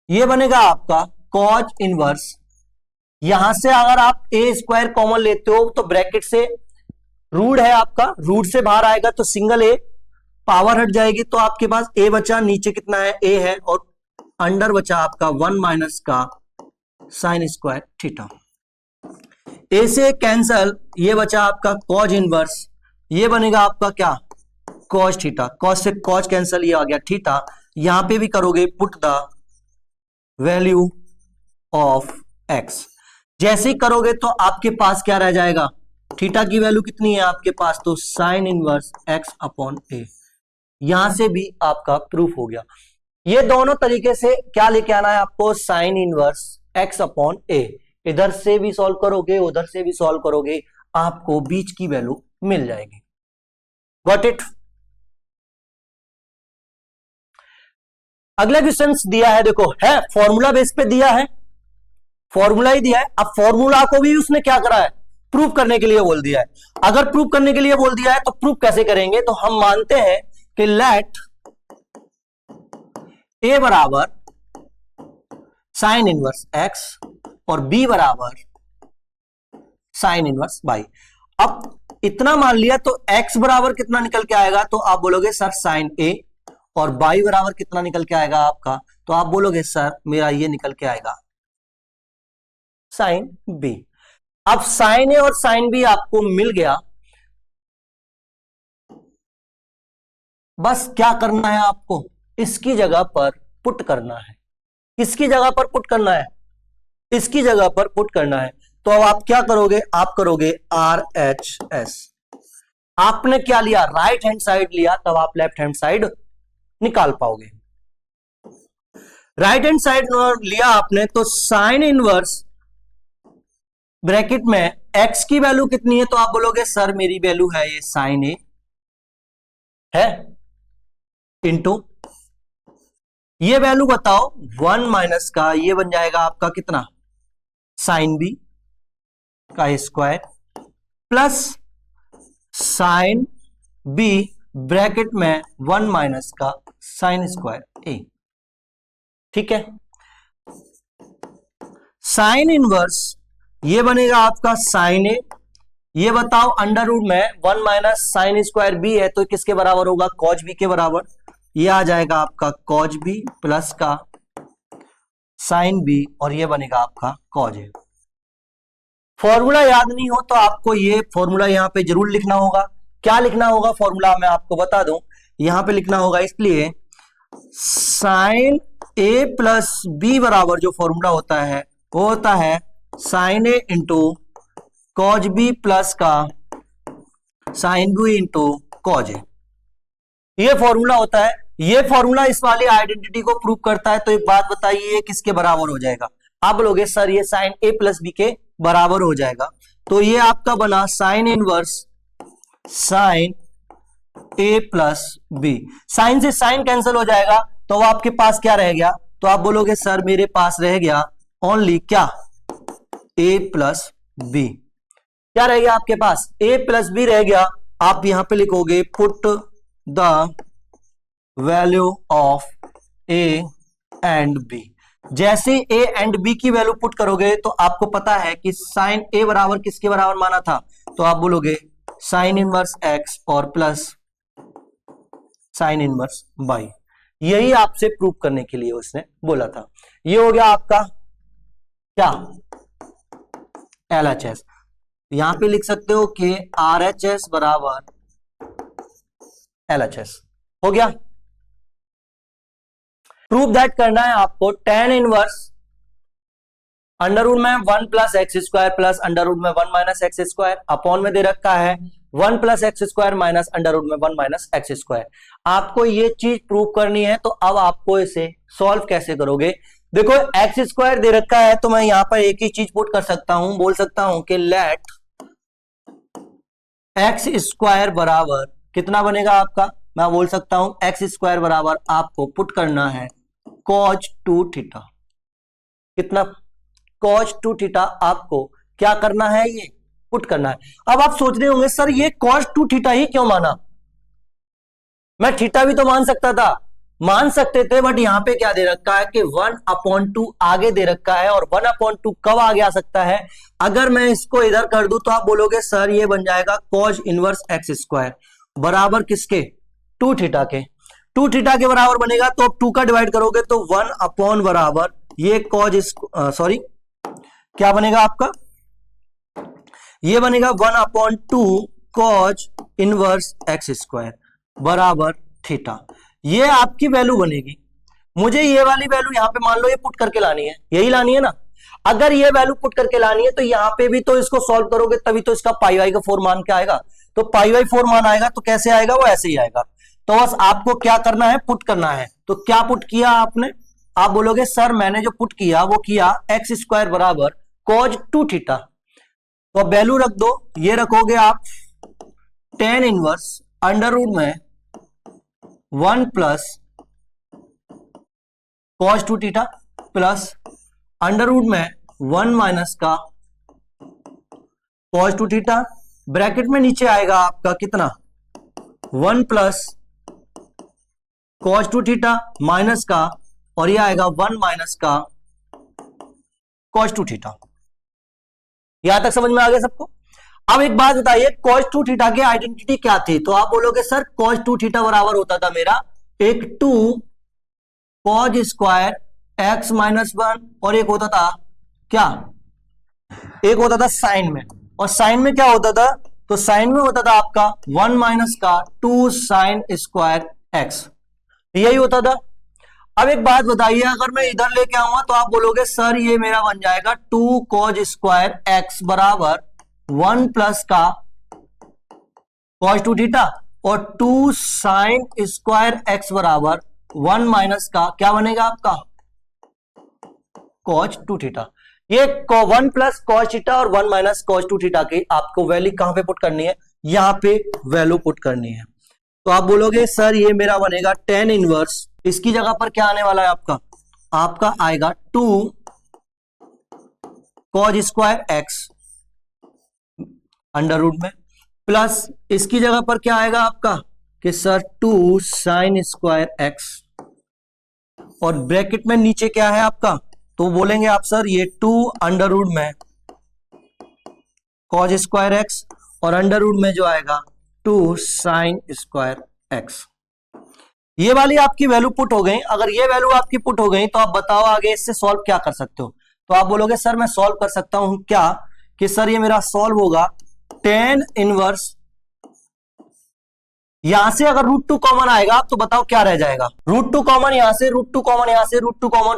ये बनेगा आपका कॉज इनवर्स। यहां से अगर आप a स्क्वायर कॉमन लेते हो तो ब्रैकेट से रूट है आपका, रूट से बाहर आएगा तो सिंगल a, पावर हट जाएगी तो आपके पास a बचा, नीचे कितना है a है, और अंडर बचा आपका 1 माइनस का साइन स्क्वायर थीटा। a से कैंसल, ये बचा आपका कॉज इनवर्स, ये बनेगा आपका क्या कॉज थीटा, कॉज से कॉज कैंसल, ये आ गया थीटा। यहां पे भी करोगे put the value of x, जैसे ही करोगे तो आपके पास क्या रह जाएगा, थीटा की वैल्यू कितनी है आपके पास, तो sign inverse x upon a। यहां से भी आपका प्रूफ हो गया। ये दोनों तरीके से क्या लेके आना है आपको, sign inverse x upon a, इधर से भी सॉल्व करोगे उधर से भी सॉल्व करोगे, आपको बीच की वैल्यू मिल जाएगी। Got it. अगला क्वेश्चन दिया है, देखो है फॉर्मूला बेस पे दिया है, फॉर्मूला ही दिया है। अब फॉर्मूला को भी उसने क्या करा है, प्रूव करने के लिए बोल दिया है। अगर प्रूव करने के लिए बोल दिया है तो प्रूव कैसे करेंगे, तो हम मानते हैं कि लेट a बराबर साइन इनवर्स x और b बराबर साइन इनवर्स y। अब इतना मान लिया तो x बराबर कितना निकल के आएगा, तो आप बोलोगे सर साइन a, और y बराबर कितना निकल के आएगा आपका, तो आप बोलोगे सर मेरा ये निकल के आएगा साइन b। अब साइन ए और साइन बी आपको मिल गया, बस क्या करना है आपको, इसकी जगह पर पुट करना है। किसकी जगह पर पुट करना है, इसकी जगह पर पुट करना है। तो अब आप क्या करोगे, आप करोगे RHS। आपने क्या लिया, राइट हैंड साइड लिया, तब आप लेफ्ट हैंड साइड निकाल पाओगे। राइट हैंड साइड लिया आपने तो साइन इनवर्स ब्रैकेट में x की वैल्यू कितनी है, तो आप बोलोगे सर मेरी वैल्यू है ये साइन ए है, इंटू ये वैल्यू बताओ 1 माइनस का ये बन जाएगा आपका कितना साइन बी का square plus sine b bracket में 1 माइनस का साइन स्क्वायर ए। ठीक है, साइन इनवर्स ये बनेगा आपका साइन ए, ये बताओ अंडर रूट में 1 माइनस साइन स्क्वायर बी है तो किसके बराबर होगा, कॉज बी के बराबर। ये आ जाएगा आपका कॉज बी प्लस का साइन बी, और ये बनेगा आपका कॉज ए। फॉर्मूला याद नहीं हो तो आपको ये फॉर्मूला यहां पे जरूर लिखना होगा। क्या लिखना होगा फॉर्मूला, मैं आपको बता दूं, यहां पे लिखना होगा, इसलिए साइन ए प्लस बी बराबर जो फॉर्मूला होता है वो होता है साइन ए इंटू कॉज बी प्लस का साइन बी इंटू कॉज ए। ये फॉर्मूला होता है। ये फॉर्मूला इस वाली आइडेंटिटी को प्रूव करता है। तो एक बात बताइए किसके बराबर हो जाएगा? आप बोलोगे सर ये साइन ए प्लस बी के बराबर हो जाएगा। तो ये आपका बना साइन इनवर्स साइन ए प्लस बी। साइन से साइन कैंसिल हो जाएगा तो आपके पास क्या रह गया? तो आप बोलोगे सर मेरे पास रह गया ओनली क्या? ए प्लस बी। क्या रह गया आपके पास? ए प्लस बी रह गया। आप यहां पे लिखोगे put the value of a and b. जैसे ए एंड बी की वैल्यू पुट करोगे तो आपको पता है कि साइन ए बराबर किसके बराबर माना था? तो आप बोलोगे साइन इनवर्स एक्स और प्लस साइन इनवर्स वाई। यही आपसे प्रूव करने के लिए उसने बोला था। ये हो गया आपका क्या? LHS। यहां पे लिख सकते हो कि RHS बराबर LHS। हो गया। प्रूव दैट करना है आपको tan इनवर्स अंडर रूट में 1 plus x square plus under root में 1 माइनस एक्स स्क्वायर अपॉन में दे रखा है 1 plus x square minus under root में 1 माइनस एक्स स्क्वायर। आपको ये चीज प्रूव करनी है। तो अब आपको इसे सॉल्व कैसे करोगे? देखो एक्स स्क्वायर दे रखा है तो मैं यहां पर एक ही चीज पुट कर सकता हूं, बोल सकता हूं कि लेट एक्स स्क्वायर बराबर कितना बनेगा आपका? मैं बोल सकता हूं एक्स स्क्वायर बराबर आपको पुट करना है cos 2 थीटा। कितना? cos 2 थीटा आपको क्या करना है? ये पुट करना है। अब आप सोच रहे होंगे सर ये cos 2 थीटा ही क्यों माना? मैं थीटा भी तो मान सकता था। मान सकते थे बट यहां पे क्या दे रखा है कि 1/2 आगे दे रखा है। और 1/2 कब आगे आ सकता है? अगर मैं इसको इधर कर दूं तो आप बोलोगे सर ये बन जाएगा cos इनवर्स एक्स स्क्वायर बराबर किसके? 2 थीटा के। 2 थीटा के बराबर बनेगा तो अब 2 का डिवाइड करोगे तो 1 बराबर ये cos क्या बनेगा आपका? ये बनेगा 1/2 cos इनवर्स एक्स स्क्वायर बराबर थीटा। ये आपकी वैल्यू बनेगी। मुझे ये वाली वैल्यू यहां पे मान लो ये पुट करके लानी है, यही लानी है ना। अगर ये वैल्यू पुट करके लानी है तो यहां पे भी तो इसको सॉल्व करोगे तभी तो इसका पाई वाई का 4 मान के आएगा। तो पाई वाई 4 मान आएगा तो कैसे आएगा? वो ऐसे ही आएगा। तो बस आपको क्या करना है? पुट करना है। तो क्या पुट किया आपने? आप बोलोगे सर मैंने जो पुट किया वो किया एक्स स्क्वायर बराबर cos 2 थीटा। तो वैल्यू रख दो। ये रखोगे आप tan इनवर्स अंडर रूट में 1 plus cos 2 theta plus under root में 1 माइनस का cos 2 थीटा। ब्रैकेट में नीचे आएगा आपका कितना? 1 प्लस cos 2 थीटा माइनस का और ये आएगा 1 माइनस का cos 2 थीटा। यहां तक समझ में आ गया सबको? अब एक बात बताइए cos 2 थीटा की आइडेंटिटी क्या थी? तो आप बोलोगे सर cos 2 थीटा बराबर होता था मेरा एक 2 cos स्क्वायर x माइनस 1 और एक होता था क्या? एक होता था साइन में। और साइन में क्या होता था? तो साइन में होता था आपका 1 माइनस का 2 साइन स्क्वायर x। यही होता था। अब एक बात बताइए अगर मैं इधर लेके आऊंगा तो आप बोलोगे सर ये मेरा बन जाएगा 2 cos स्क्वायर x बराबर 1 प्लस का cos 2 थीटा और 2 साइन स्क्वायर x बराबर 1 माइनस का क्या बनेगा आपका? cos 2 theta. ये 1 प्लस cos थीटा और 1 माइनस cos 2 थीटा की आपको वैल्यू कहां पे पुट करनी है? यहां पे वैल्यू पुट करनी है। तो आप बोलोगे सर ये मेरा बनेगा tan इनवर्स, इसकी जगह पर क्या आने वाला है आपका? आपका आएगा 2 cos square x under root में प्लस इसकी जगह पर क्या आएगा आपका कि सर 2 साइन स्क्वायर x और ब्रैकेट में नीचे क्या है आपका? तो बोलेंगे आप सर ये 2 अंडर रूट में cos स्क्वायर x और अंडर रूट में जो आएगा 2 साइन स्क्वायर x। ये वाली आपकी वैल्यू पुट हो गई। अगर ये वैल्यू आपकी पुट हो गई तो आप बताओ आगे इससे सॉल्व क्या कर सकते हो? तो आप बोलोगे सर मैं सॉल्व कर सकता हूं क्या? कि सर ये मेरा सॉल्व होगा tan इनवर्स यहां से अगर √2 कॉमन आएगा तो बताओ क्या रह जाएगा। √2 कॉमन यहां से, √2 कॉमन यहां से, √2 कॉमन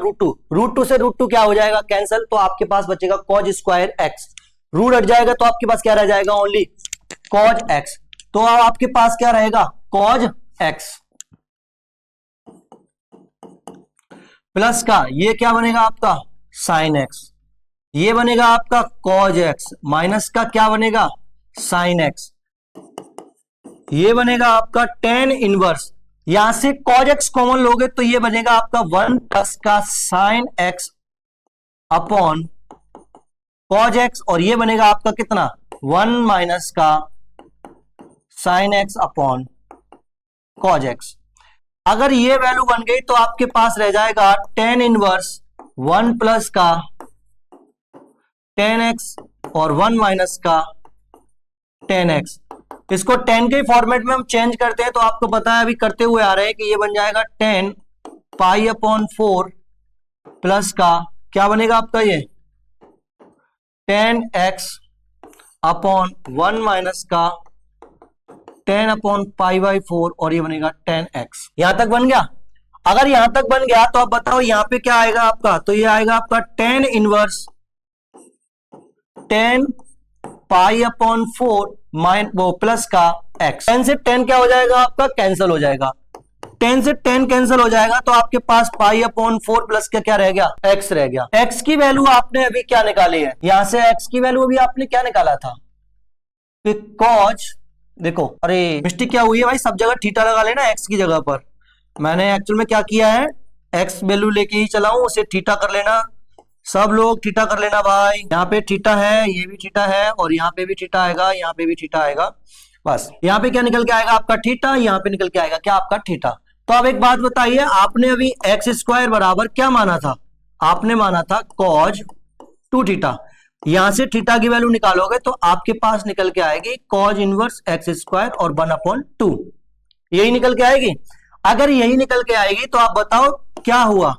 √2 से √2 क्या हो जाएगा कैंसिल, तो आपके पास बचेगा cos स्क्वायर x। रूट हट जाएगा तो आपके पास क्या रह जाएगा ओनली cos x। तो अब आपके पास क्या रहेगा cos x प्लस का ये क्या बनेगा आपका sin x, ये बनेगा आपका cos x माइनस का क्या बनेगा sin x, ये बनेगा आपका tan इनवर्स, यहां से cos x कॉमन लोगे तो ये बनेगा आपका 1 प्लस का sin x upon cos x, और ये बनेगा आपका कितना 1 माइनस का sin x upon cos x। अगर ये वैल्यू बन गई तो आपके पास रह जाएगा tan इनवर्स 1 प्लस का tan x और 1 माइनस का tan x। इसको tan के फॉर्मेट में हम चेंज करते हैं तो आपको पता है अभी करते हुए आ रहे हैं कि ये बन जाएगा tan पाई अपॉन 4 प्लस का क्या बनेगा आपका ये tan x अपॉन 1 माइनस का tan अपॉन पाई बाई 4 और ये बनेगा tan x। यहां तक बन गया। अगर यहां तक बन गया तो आप बताओ यहां पे क्या आएगा आपका, तो ये आएगा आपका tan inverse tan pi upon 4 वो प्लस का x। 10 से 10 क्या हो जाएगा आपका कैंसिल हो जाएगा, 10 से 10 कैंसिल हो जाएगा तो आपके पास पाई अपॉन 4 प्लस का क्या रह गया x रह गया। x की वैल्यू आपने अभी क्या निकाली है, यहां से x की वैल्यू अभी आपने क्या निकाला था कि cos, देखो अरे मिस्टेक क्या हुई है भाई, सब जगह थीटा लगा लेना x की जगह पर। मैंने एक्चुअल में क्या किया है x वैल्यू लेके ही चला हूं, उसे थीटा कर लेना, सब लोग थीटा कर लेना भाई। यहाँ पे थीटा है, ये भी थीटा है और यहाँ पे भी थीटा आएगा, यहाँ पे भी थीटा आएगा, बस यहाँ पे क्या निकल के आएगा आपका थीटा, यहाँ पे निकल के आएगा क्या आपका थीटा। तो अब एक बात बताइए, आपने अभी एक्स स्क्वायर बराबर क्या माना था, आपने माना था cos 2 थीटा। यहां से थीटा की वैल्यू निकालोगे तो आपके पास निकल के आएगी cos इनवर्स एक्स स्क्वायर और 1/2, यही निकल के आएगी। अगर यही निकल के आएगी तो आप बताओ क्या हुआ,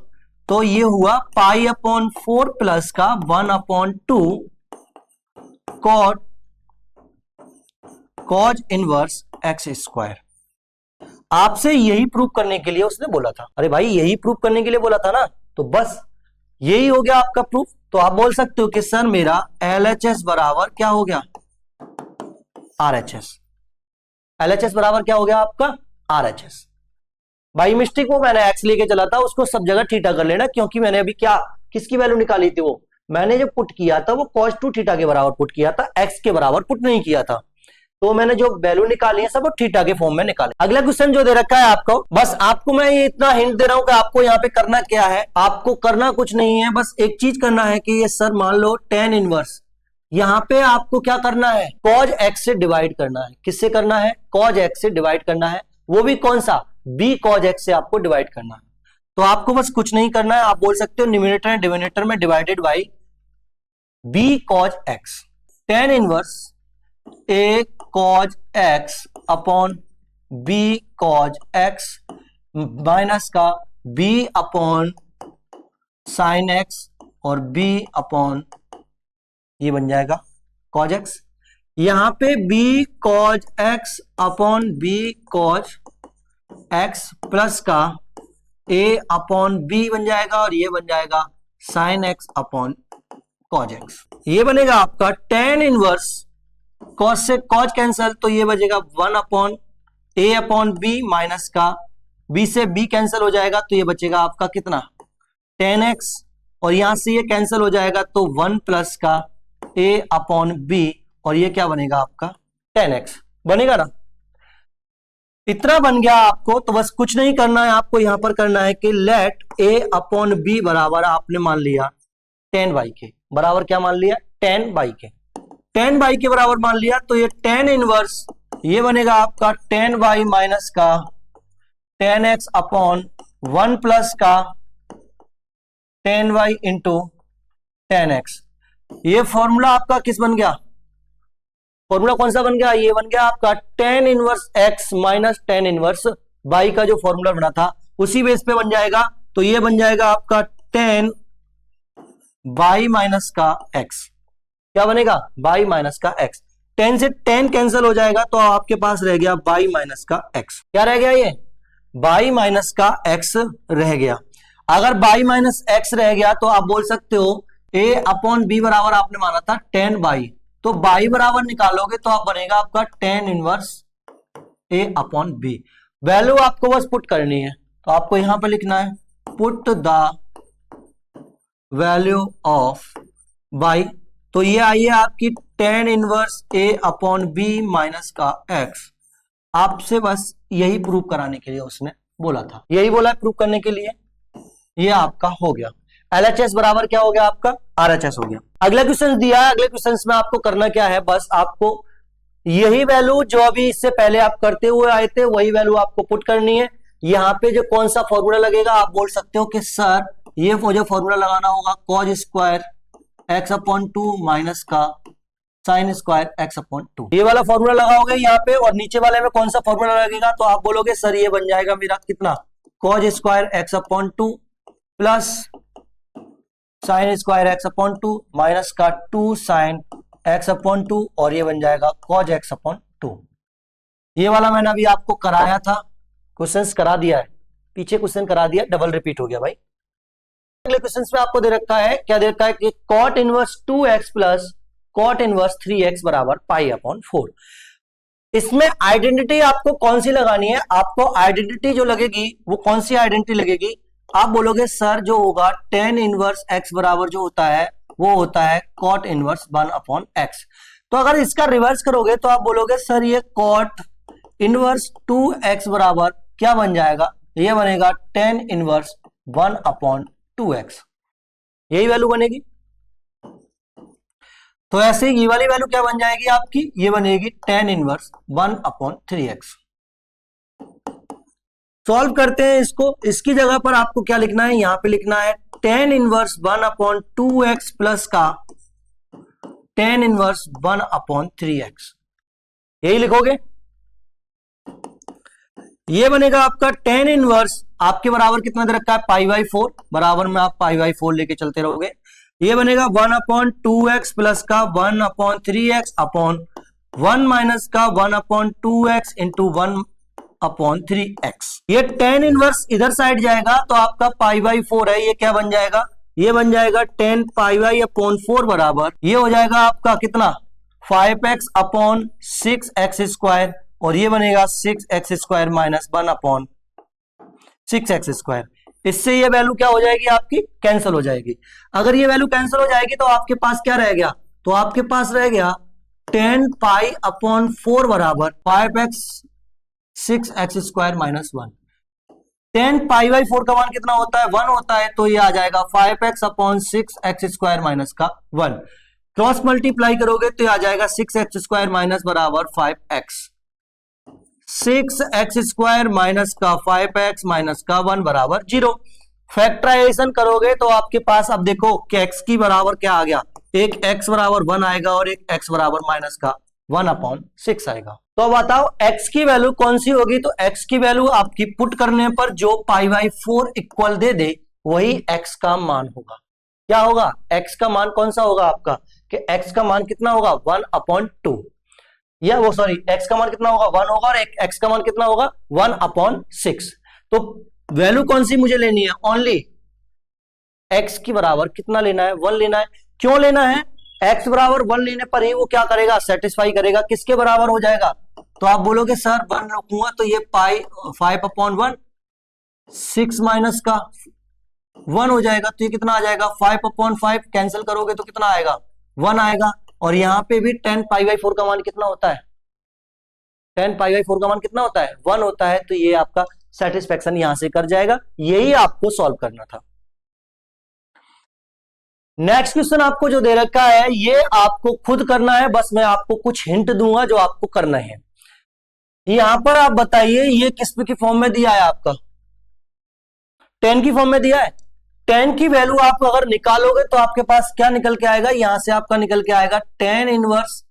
तो ये हुआ पाई अपॉन 4 प्लस का 1/2 cos इनवर्स एक्स स्क्वायर। आपसे यही प्रूव करने के लिए उसने बोला था, अरे भाई यही प्रूव करने के लिए बोला था ना, तो बस यही हो गया आपका प्रूफ। तो आप बोल सकते हो कि सर मेरा LHS बराबर क्या हो गया RHS, LHS बराबर क्या हो गया आपका RHS। भाई मिस्टेक वो मैंने एक्स लेके चला था, उसको सब जगह थीटा कर लेना, क्योंकि मैंने अभी क्या किसकी वैल्यू निकाली थी, वो मैंने जो पुट किया था वो cos 2 थीटा के बराबर पुट किया था, एक्स के बराबर पुट नहीं किया था। तो मैंने जो वैल्यू निकाली है सब वो थीटा के फॉर्म में निकाले। अगला क्वेश्चन जो दे रखा है आपको, बस आपको मैं ये इतना हिंट दे रहा हूं कि आपको यहाँ पे करना क्या है, आपको करना कुछ नहीं है, बस एक चीज करना है कि ये सर मान लो tan इनवर्स, यहाँ पे आपको क्या करना है cos x से डिवाइड करना है। किससे करना है, cos x से डिवाइड करना है, वो भी कौन सा b cos x से आपको डिवाइड करना है। तो आपको बस कुछ नहीं करना है, आप बोल सकते हो न्यूमरेटर एंड डिनोमिनेटर में divided by b cos x, tan inverse a cos x upon b cos x minus का b अपॉन sin x और b अपॉन ये बन जाएगा cos x। यहां पे b cos x upon b cos x plus का a upon b बन जाएगा और ये बन जाएगा sin x upon cos x। ये बनेगा आपका tan इनवर्स cos से cos कैंसल, तो ये बचेगा 1 upon a upon b minus का b से b कैंसिल हो जाएगा, तो ये बचेगा आपका कितना tan x, और यहां से ये कैंसिल हो जाएगा तो 1 प्लस का a अपॉन b और ये क्या बनेगा आपका tan x बनेगा ना। इतना बन गया आपको, तो बस कुछ नहीं करना है, आपको यहां पर करना है कि लेट a अपॉन b बराबर आपने मान लिया tan y के बराबर, क्या मान लिया tan y के, tan y के बराबर मान लिया, तो ये tan इनवर्स ये बनेगा आपका tan y माइनस का tan x अपॉन 1 प्लस का tan y into tan x। ये फॉर्मूला आपका किस बन गया, फॉर्मूला कौन सा बन गया, ये बन गया आपका tan inverse x minus tan inverse y का जो फॉर्मूला बना था उसी बेस पे बन जाएगा। तो ये बन जाएगा आपका tan y माइनस का x, क्या बनेगा y माइनस का x। 10 से 10 कैंसिल हो जाएगा तो आपके पास रह गया बाई माइनस का x। क्या रह गया? ये बाई माइनस का x रह गया। अगर बाई माइनस x रह गया तो आप बोल सकते हो a अपॉन b बराबर आपने माना था 10 बाई, तो बाई बराबर निकालोगे तो आप बनेगा आपका 10 inverse a upon b। Value आपको बस पुट करनी है, तो आपको यहां पर लिखना है put the value of by, तो ये आई है आपकी 10 inverse a upon b minus का x। आपसे बस यही प्रूव कराने के लिए उसने बोला था, यही बोला प्रूव करने के लिए। ये आपका हो गया LHS बराबर क्या हो गया आपका RHS हो गया। अगला क्वेश्चन दिया है, अगले क्वेश्चन में आपको करना क्या है, बस आपको यही वैल्यू जो अभी इससे पहले आप करते हुए आए थे वही वैल्यू आपको पुट करनी है। यहाँ पे जो कौन सा फॉर्मूला लगेगा, आप बोल सकते हो कि सर ये जो फॉर्मूला लगाना होगा cause square x upon 2 minus का साइन स्क्वायर x अपॉन 2, ये वाला फॉर्मूला लगाओगे यहाँ पे। और नीचे वाले में कौन सा फॉर्मूला लगेगा, तो आप बोलोगे सर ये बन जाएगा मेरा कितना, cause square x upon 2 plus sign square x upon 2 minus का 2 साइन x अपॉन 2, और ये बन जाएगा कॉज x अपॉन 2। ये वाला मैंने अभी आपको कराया था, क्वेश्चंस करा दिया है, पीछे क्वेश्चन करा दिया, डबल रिपीट हो गया भाई। अगले क्वेश्चन में आपको दे रखा है, क्या दे रखा है कि cot inverse 2x plus cot inverse 3x बराबर पाई अपॉन 4। इसमें आइडेंटिटी आपको कौन सी लगानी है, आपको आइडेंटिटी जो लगेगी वो कौन सी आइडेंटिटी लगेगी, आप बोलोगे सर जो होगा 10 इनवर्स x बराबर जो होता है वो होता है कॉट इनवर्स 1 अपॉन x। तो अगर इसका रिवर्स करोगे तो आप बोलोगे सर ये कॉट इनवर्स 2x बराबर क्या बन जाएगा, ये बनेगा 10 इनवर्स 1 अपॉन 2x, यही वैल्यू बनेगी। तो ऐसे ही ये वाली वैल्यू क्या बन जाएगी आपकी, ये बनेगी 10 इनवर्स 1 अपॉन 3x। सॉल्व करते हैं इसको, इसकी जगह पर आपको क्या लिखना है, यहां पे लिखना है 10 इनवर्स 1 अपॉन 2x प्लस का 10 इनवर्स 1 अपॉन 3x, यही लिखोगे। ये बनेगा आपका 10 इनवर्स, आपके बराबर कितना दे रखा है पाई बाई 4, बराबर में आप पाई बाई 4 लेके चलते रहोगे। ये बनेगा 1 अपॉन 2x प्लस का 1 अपॉन 3x अपॉन 1 माइनस का 1 upon 2x into 1 upon 3x। ये 10 इनवर्स इधर साइड जाएगा तो आपका पाई बाई 4 है, ये क्या बन जाएगा, ये बन जाएगा 10 पाई बाई अपॉन 4 बराबर, ये हो जाएगा आपका कितना 5x अपॉन 6x स्क्वायर, और ये बनेगा 6x square minus 1 upon 6x square. इससे ये वैल्यू क्या हो जाएगी आपकी, कैंसिल हो जाएगी। अगर ये वैल्यू कैंसिल हो जाएगी तो आपके पास क्या रह गया, तो आपके पास रह गया 10 पाई अपॉन 4 बराबर 5x 6x square minus 1। 10 pi by 4 का मान कितना होता है, 1 होता है, तो ये आ जाएगा 5x upon 6x square minus का 1। क्रॉस मल्टीप्लाई करोगे तो ये आ जाएगा 6x स्क्वायर माइनस बराबर 5x, 6x स्क्वायर माइनस का 5x माइनस का 1 बराबर 0। फैक्टराइजेशन करोगे तो आपके पास अब देखो कि x की बराबर क्या आ गया, एक x बराबर 1 आएगा और एक x बराबर माइनस का 1 अपॉन 6 आएगा। तो बताओ x की वैल्यू कौन सी होगी, तो x की वैल्यू आपकी पुट करने पर जो पाई बाई 4 इक्वल दे दे वही x का मान होगा। क्या होगा, x का मान कौन सा होगा आपका, कि x का मान कितना होगा 1 अपॉन 2, या वो सॉरी x का मान कितना होगा 1 होगा, और एक x का मान कितना होगा 1 अपॉन 6। तो वैल्यू कौन सी मुझे लेनी है, ओनली x की बराबर कितना लेना है, 1 लेना है। क्यों लेना है, x बराबर 1 लेने पर ही वो क्या करेगा, सेटिस्फाई करेगा, किसके बराबर हो जाएगा, तो आप बोलोगे सर 1 रखूंगा तो ये पाई 5 अपॉन 1 6 माइनस का 1 हो जाएगा, तो ये कितना आ जाएगा 5 अपॉन 5, कैंसिल करोगे तो कितना आएगा 1 आएगा। और यहां पे भी 10 पाई बाई 4 का मान कितना होता है, 10 पाई बाई 4 का मान कितना होता है 1 होता है, तो ये आपका सेटिस्फेक्शन यहां से कर जाएगा। यही आपको सॉल्व करना था। नेक्स्ट क्वेश्चन आपको जो दे रखा है ये आपको खुद करना है, बस मैं आपको कुछ हिंट दूंगा जो आपको करना है। यहां पर आप बताइए ये किस की फॉर्म में दिया है, आपका 10 की फॉर्म में दिया है। 10 की वैल्यू आप अगर निकालोगे तो आपके पास क्या निकल के आएगा, यहां से आपका निकल के आएगा 10 इनवर्स,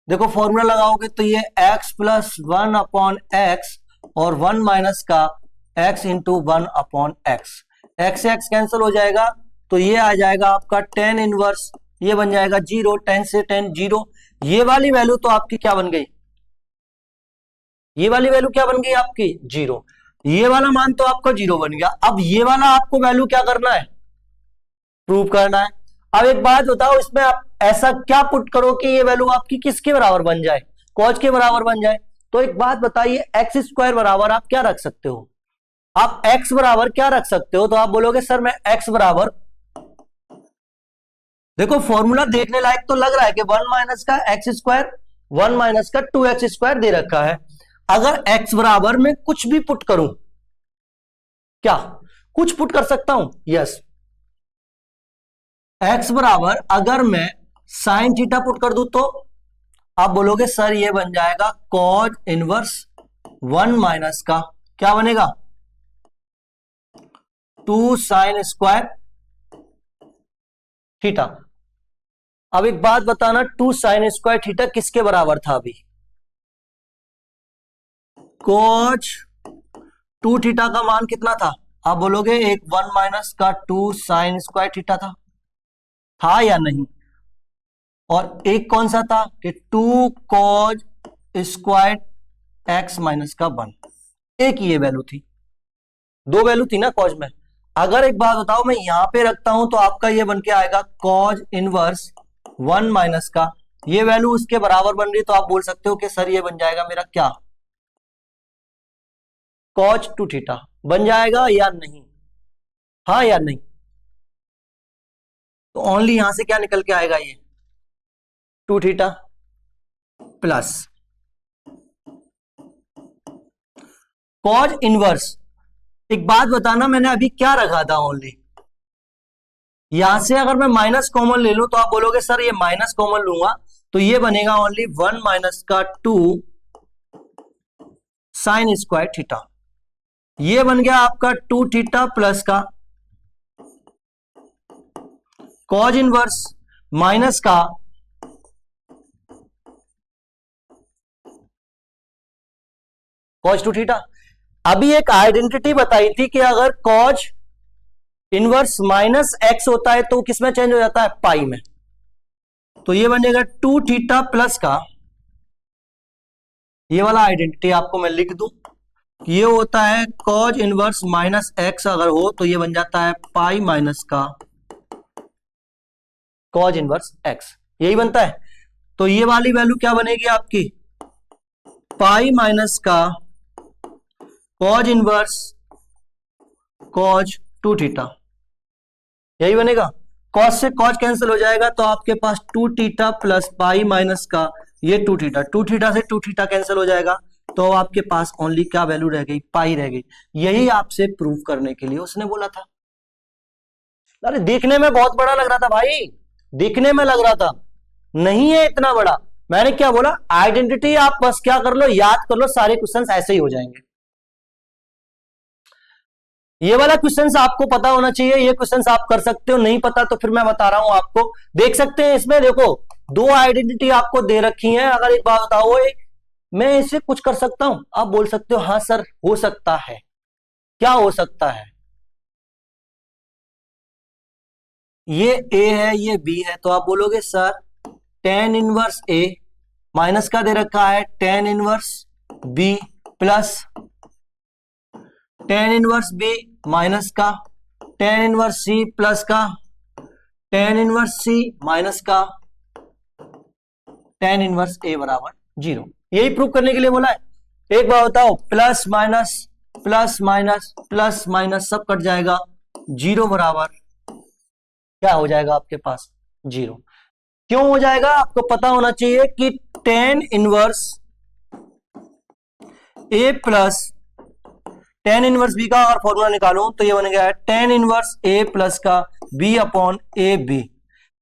देखो फॉर्मूला लगाओगे तो ये x प्लस 1 अपॉन x और 1 माइनस का x into 1 upon x, x से x कैंसिल हो जाएगा तो ये आ जाएगा आपका 10 इनवर्स, ये बन जाएगा 0, 10 से 10 0, ये वाली वैल्यू तो आपकी क्या बन गई, ये वाली वैल्यू क्या बन गई आपकी 0, ये वाला मान तो आपका 0 बन गया। अब ये वाला आपको वैल्यू क्या करना है, प्रूव करना है। अब एक बात बताओ, इसमें आप ऐसा क्या पुट करो कि ये वैल्यू आपकी किसके बराबर बन जाए, कॉज के बराबर बन जाए। तो एक बात बताइए, एक्स स्क्वायर बराबर आप क्या रख सकते हो, आप एक्स बराबर क्या रख सकते हो। तो आप बोलोगे सर मैं एक्स बराबर, देखो फॉर्मूला देखने लायक तो लग रहा है कि 1 माइनस का एक्स स्क्वायर 1 माइनस का 2x स्क्वायर दे रखा है। अगर x बराबर में कुछ भी पुट करूं, क्या कुछ पुट कर सकता हूं, यस। x बराबर अगर मैं साइन थीटा पुट कर दूं तो आप बोलोगे सर ये बन जाएगा कॉज इनवर्स 1 माइनस का क्या बनेगा 2 साइन स्क्वायर थीटा। अब एक बात बताना, 2 साइन स्क्वायर थीटा किसके बराबर था अभी, कोच 2 थीटा का मान कितना था, आप बोलोगे एक 1 माइनस का 2 साइन स्क्वायर थीटा था या नहीं, और एक कौन सा था कि 2 कॉज स्क्वायर एक्स माइनस का 1, एक ही ये वैल्यू थी, दो वैल्यू थी ना कॉज में। अगर एक बात बताओ मैं यहां पे रखता हूं तो आपका ये बन के आएगा कॉज इनवर्स 1 माइनस का, ये वैल्यू उसके बराबर बन रही है, तो आप बोल सकते हो कि सर ये बन जाएगा मेरा क्या कॉज 2 थीटा बन जाएगा या नहीं, हाँ या नहीं। तो ओनली यहां से क्या निकल के आएगा, ये 2 थीटा प्लस कॉज इनवर्स। एक बात बताना, मैंने अभी क्या रखा था ओनली, यहां से अगर मैं माइनस कॉमन ले लूं तो आप बोलोगे सर ये माइनस कॉमन लूंगा तो ये बनेगा ओनली 1 माइनस का 2 साइन स्क्वायर थीटा, ये बन गया आपका 2 थीटा प्लस का कॉज इनवर्स माइनस का कॉज 2 थीटा। अभी एक आइडेंटिटी बताई थी कि अगर कॉज इनवर्स माइनस एक्स होता है तो किसमें चेंज हो जाता है, पाई में। तो ये बनेगा 2 थीटा प्लस का, ये वाला आइडेंटिटी आपको मैं लिख दूं, ये होता है कॉज इनवर्स माइनस एक्स अगर हो तो ये बन जाता है पाई माइनस का कॉज इनवर्स एक्स, यही बनता है। तो ये वाली वैल्यू क्या बनेगी आपकी पाई माइनस का कॉज इनवर्स कॉज 2 थीटा, यही बनेगा। कॉस से कॉज कैंसिल हो जाएगा तो आपके पास 2 थीटा प्लस पाई माइनस का ये 2 थीटा, 2 थीटा से 2 थीटा कैंसिल हो जाएगा तो आपके पास ओनली क्या वैल्यू रह गई, पाई रह गई। यही आपसे प्रूव करने के लिए उसने बोला था। अरे देखने में बहुत बड़ा लग रहा था भाई, देखने में लग रहा था, नहीं है इतना बड़ा। मैंने क्या बोला, आइडेंटिटी आप बस क्या कर लो, याद कर लो, सारे क्वेश्चंस ऐसे ही हो जाएंगे। ये वाला क्वेश्चंस आपको पता होना चाहिए, ये क्वेश्चंस आप कर सकते हो, नहीं पता तो फिर मैं बता रहा हूं आपको। देख सकते हैं इसमें, देखो 2 आइडेंटिटी आपको दे रखी हैं। अगर एक बात बताओ, मैं इसे कुछ कर सकता हूं, आप बोल सकते हो हाँ सर हो सकता है, क्या हो सकता है, ये ए है ये बी है, तो आप बोलोगे sir tan inverse a minus का दे रखा है tan inverse b plus tan inverse b minus का tan इनवर्स सी प्लस का tan इनवर्स सी माइनस का tan इनवर्स ए बराबर 0। यही प्रूव करने के लिए बोला है। एक बार बताओ, plus minus plus minus plus minus सब कट जाएगा, 0 बराबर क्या हो जाएगा आपके पास 0। क्यों हो जाएगा, आपको पता होना चाहिए कि tan इनवर्स ए प्लस tan इनवर्स बी का अगर फॉर्मूला निकालूं तो ये बन गया है tan इनवर्स ए प्लस का बी अपॉन ए बी।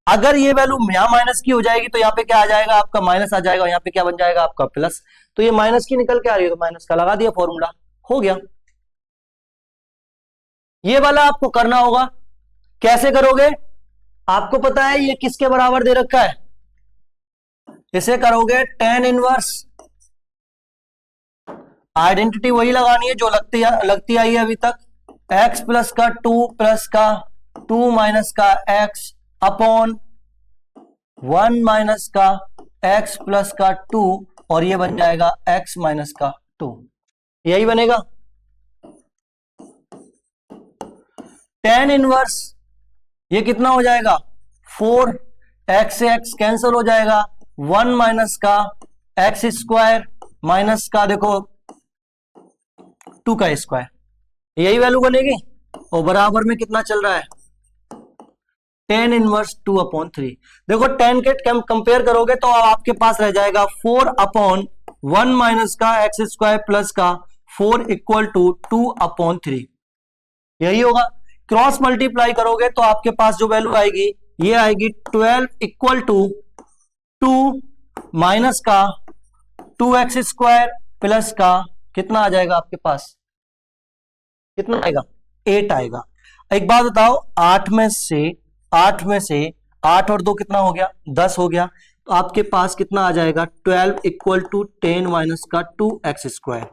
अगर ये वैल्यू यहां माइनस की हो जाएगी तो यहाँ पे क्या आ जाएगा आपका माइनस आ जाएगा, यहाँ पे क्या बन जाएगा आपका प्लस। तो ये माइनस की निकल के आ रही है तो माइनस का लगा दिया फॉर्मूला, हो गया। ये वाला आपको करना होगा, कैसे करोगे, आपको पता है ये किसके बराबर दे रखा है, इसे करोगे tan इनवर्स, आइडेंटिटी वही लगानी है जो लगती आई है अभी तक, x प्लस का 2 प्लस का 2 माइनस का x अपॉन 1 माइनस का x प्लस का 2 और ये बन जाएगा x माइनस का 2, यही बनेगा। tan इनवर्स ये कितना हो जाएगा 4, x से x कैंसिल हो जाएगा, 1 माइनस का x स्क्वायर माइनस का देखो 2 का स्क्वायर, यही वैल्यू बनेगी। और बराबर में कितना चल रहा है tan इनवर्स 2/3। देखो tan के कंपेयर करोगे तो आपके पास रह जाएगा 4/1 माइनस का एक्स स्क्वायर प्लस का 4 इक्वल टू 2/3, यही होगा। क्रॉस मल्टीप्लाई करोगे तो आपके पास जो वैल्यू आएगी ये आएगी 12 इक्वल टू 2 माइनस का 2x स्क्वायर प्लस का कितना आ जाएगा आपके पास, कितना आएगा 8 आएगा। एक बात बताओ, 8 में से 8 और 2 कितना हो गया 10 हो गया, तो आपके पास कितना आ जाएगा 12 इक्वल टू 10 माइनस का 2x स्क्वायर,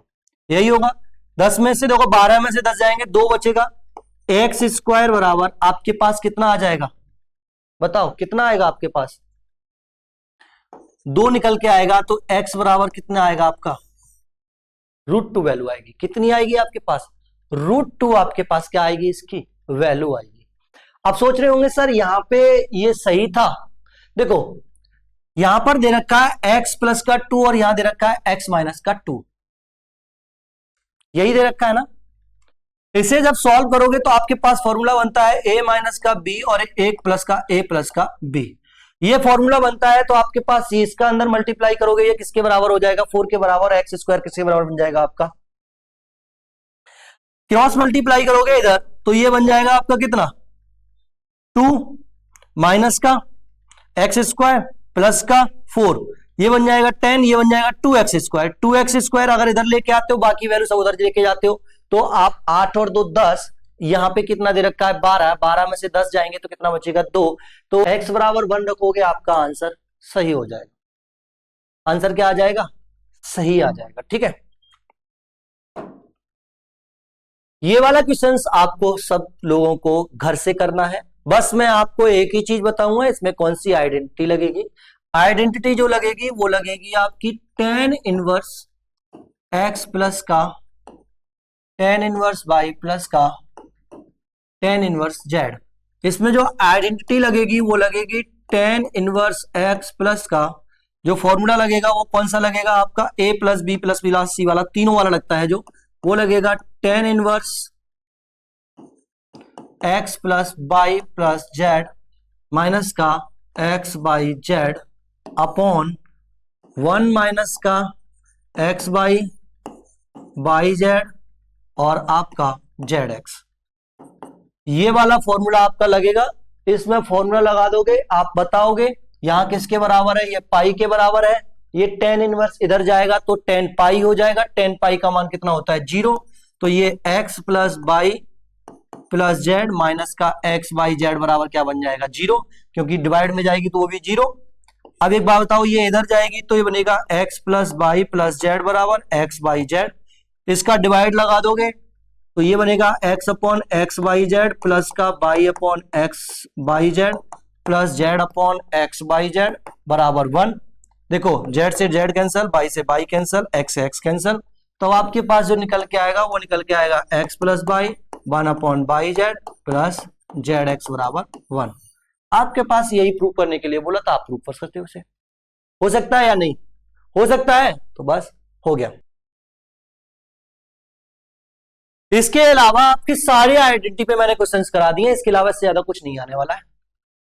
यही होगा। 10 में से देखो 12 में से 10 जाएंगे 2 बचेगा, x स्क्वायर बराबर आपके पास कितना आ जाएगा, बताओ कितना आएगा आपके पास, 2 निकल के आएगा तो x बराबर कितना आएगा आपका √2 वैल्यू आएगी। कितनी आएगी आपके पास √2 आपके पास क्या आएगी, इसकी वैल्यू आएगी। आप सोच रहे होंगे सर यहां पे ये सही था, देखो यहां पर दे रखा है x प्लस का 2 और यहां दे रखा है x माइनस का 2, यही दे रखा है ना। इसे जब सॉल्व करोगे तो आपके पास फॉर्मूला बनता है a माइनस का b और 1 प्लस का a प्लस का b, ये फॉर्मूला बनता है। तो आपके पास ये इसका अंदर मल्टीप्लाई करोगे ये किसके बराबर हो जाएगा 4 के बराबर, x स्क्वायर किसके बराबर बन जाएगा आपका, क्रॉस मल्टीप्लाई करोगे इधर तो ये बन जाएगा आपका कितना 2 माइनस का एक्स स्क्वायर प्लस का 4, ये बन जाएगा 10, ये बन जाएगा 2x स्क्वायर। 2x स्क्वायर अगर इधर लेके आते हो बाकी वैल्यू सब उधर लेके जाते हो तो आप 8 और 2 10, यहां पे कितना दे रखा है 12, 12 में से 10 जाएंगे तो कितना बचेगा 2, तो x बराबर 1 रखोगे आपका आंसर सही हो जाएगा। आंसर क्या आ जाएगा, सही आ जाएगा, ठीक है। ये वाला क्वेश्चंस आपको सब लोगों को घर से करना है, बस मैं आपको एक ही चीज बताऊंगा, इसमें कौन सी आइडेंटिटी लगेगी। आइडेंटिटी जो लगेगी वो लगेगी आपकी tan इनवर्स x प्लस का tan इनवर्स y प्लस का tan इनवर्स z। इसमें जो आइडेंटिटी लगेगी वो लगेगी tan इनवर्स x प्लस का, जो फॉर्मूला लगेगा वो कौन सा लगेगा आपका a plus b plus b सी वाला, तीनों वाला लगता है जो, वो लगेगा tan inverse x plus y plus z minus का x by z upon 1 minus का x बाई z और आपका zx, ये वाला फॉर्मूला आपका लगेगा। इसमें फॉर्मूला लगा दोगे, आप बताओगे यहां किसके बराबर है, ये पाई के बराबर है, ये tan इनवर्स इधर जाएगा तो tan पाई हो जाएगा, tan पाई का मान कितना होता है 0, तो ये x plus y plus Z minus का x बाई जेड बराबर क्या बन जाएगा 0, क्योंकि डिवाइड में जाएगी तो वो भी 0। अब एक बात बताओ, ये इधर जाएगी तो ये बनेगा x plus y plus z बराबर x बाई जेड, इसका डिवाइड लगा दोगे तो ये बनेगा x upon x y z plus का y upon x y z plus z upon x y z बराबर 1। देखो z से z कैंसिल, बाई से बाई कैंसिल, x से x कैंसिल, तो आपके पास जो निकल के आएगा वो निकल के आएगा x plus by 1 upon by z plus Z x बराबर 1। आपके पास यही प्रूव करने के लिए बोला था, आप प्रूव कर सकते हो उसे, हो सकता है या नहीं हो सकता है, तो बस हो गया। इसके अलावा आपकी सारी आइडेंटिटी पे मैंने क्वेश्चंस करा दिए, इसके अलावा इससे ज्यादा कुछ नहीं आने वाला है।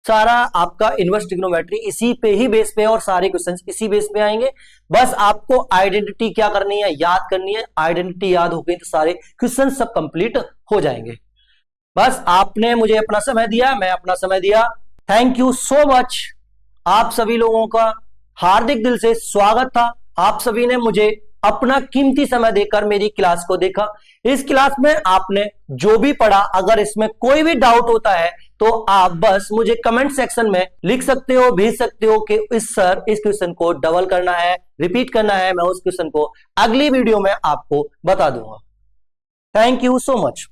सारा आपका इनवर्स ट्रिग्नोमेट्री इसी पे ही बेस पे है और सारे क्वेश्चंस इसी बेस पे आएंगे। बस आपको आइडेंटिटी क्या करनी है, याद करनी है। आइडेंटिटी याद हो गई तो सारे क्वेश्चन सब कंप्लीट हो जाएंगे। बस आपने मुझे अपना समय दिया, मैं अपना समय दिया। Thank you so much. आप सभी लोगों का हार्दिक दिल से स्वागत था। आप सभी ने मुझे अपना कीमती समय देकर मेरी क्लास को देखा। इस क्लास में आपने जो भी पढ़ा, अगर इसमें कोई भी डाउट होता है तो आप बस मुझे कमेंट सेक्शन में लिख सकते हो, भेज सकते हो कि इस क्वेश्चन को डबल करना है, रिपीट करना है। मैं उस क्वेश्चन को अगली वीडियो में आपको बता दूंगा। Thank you so much.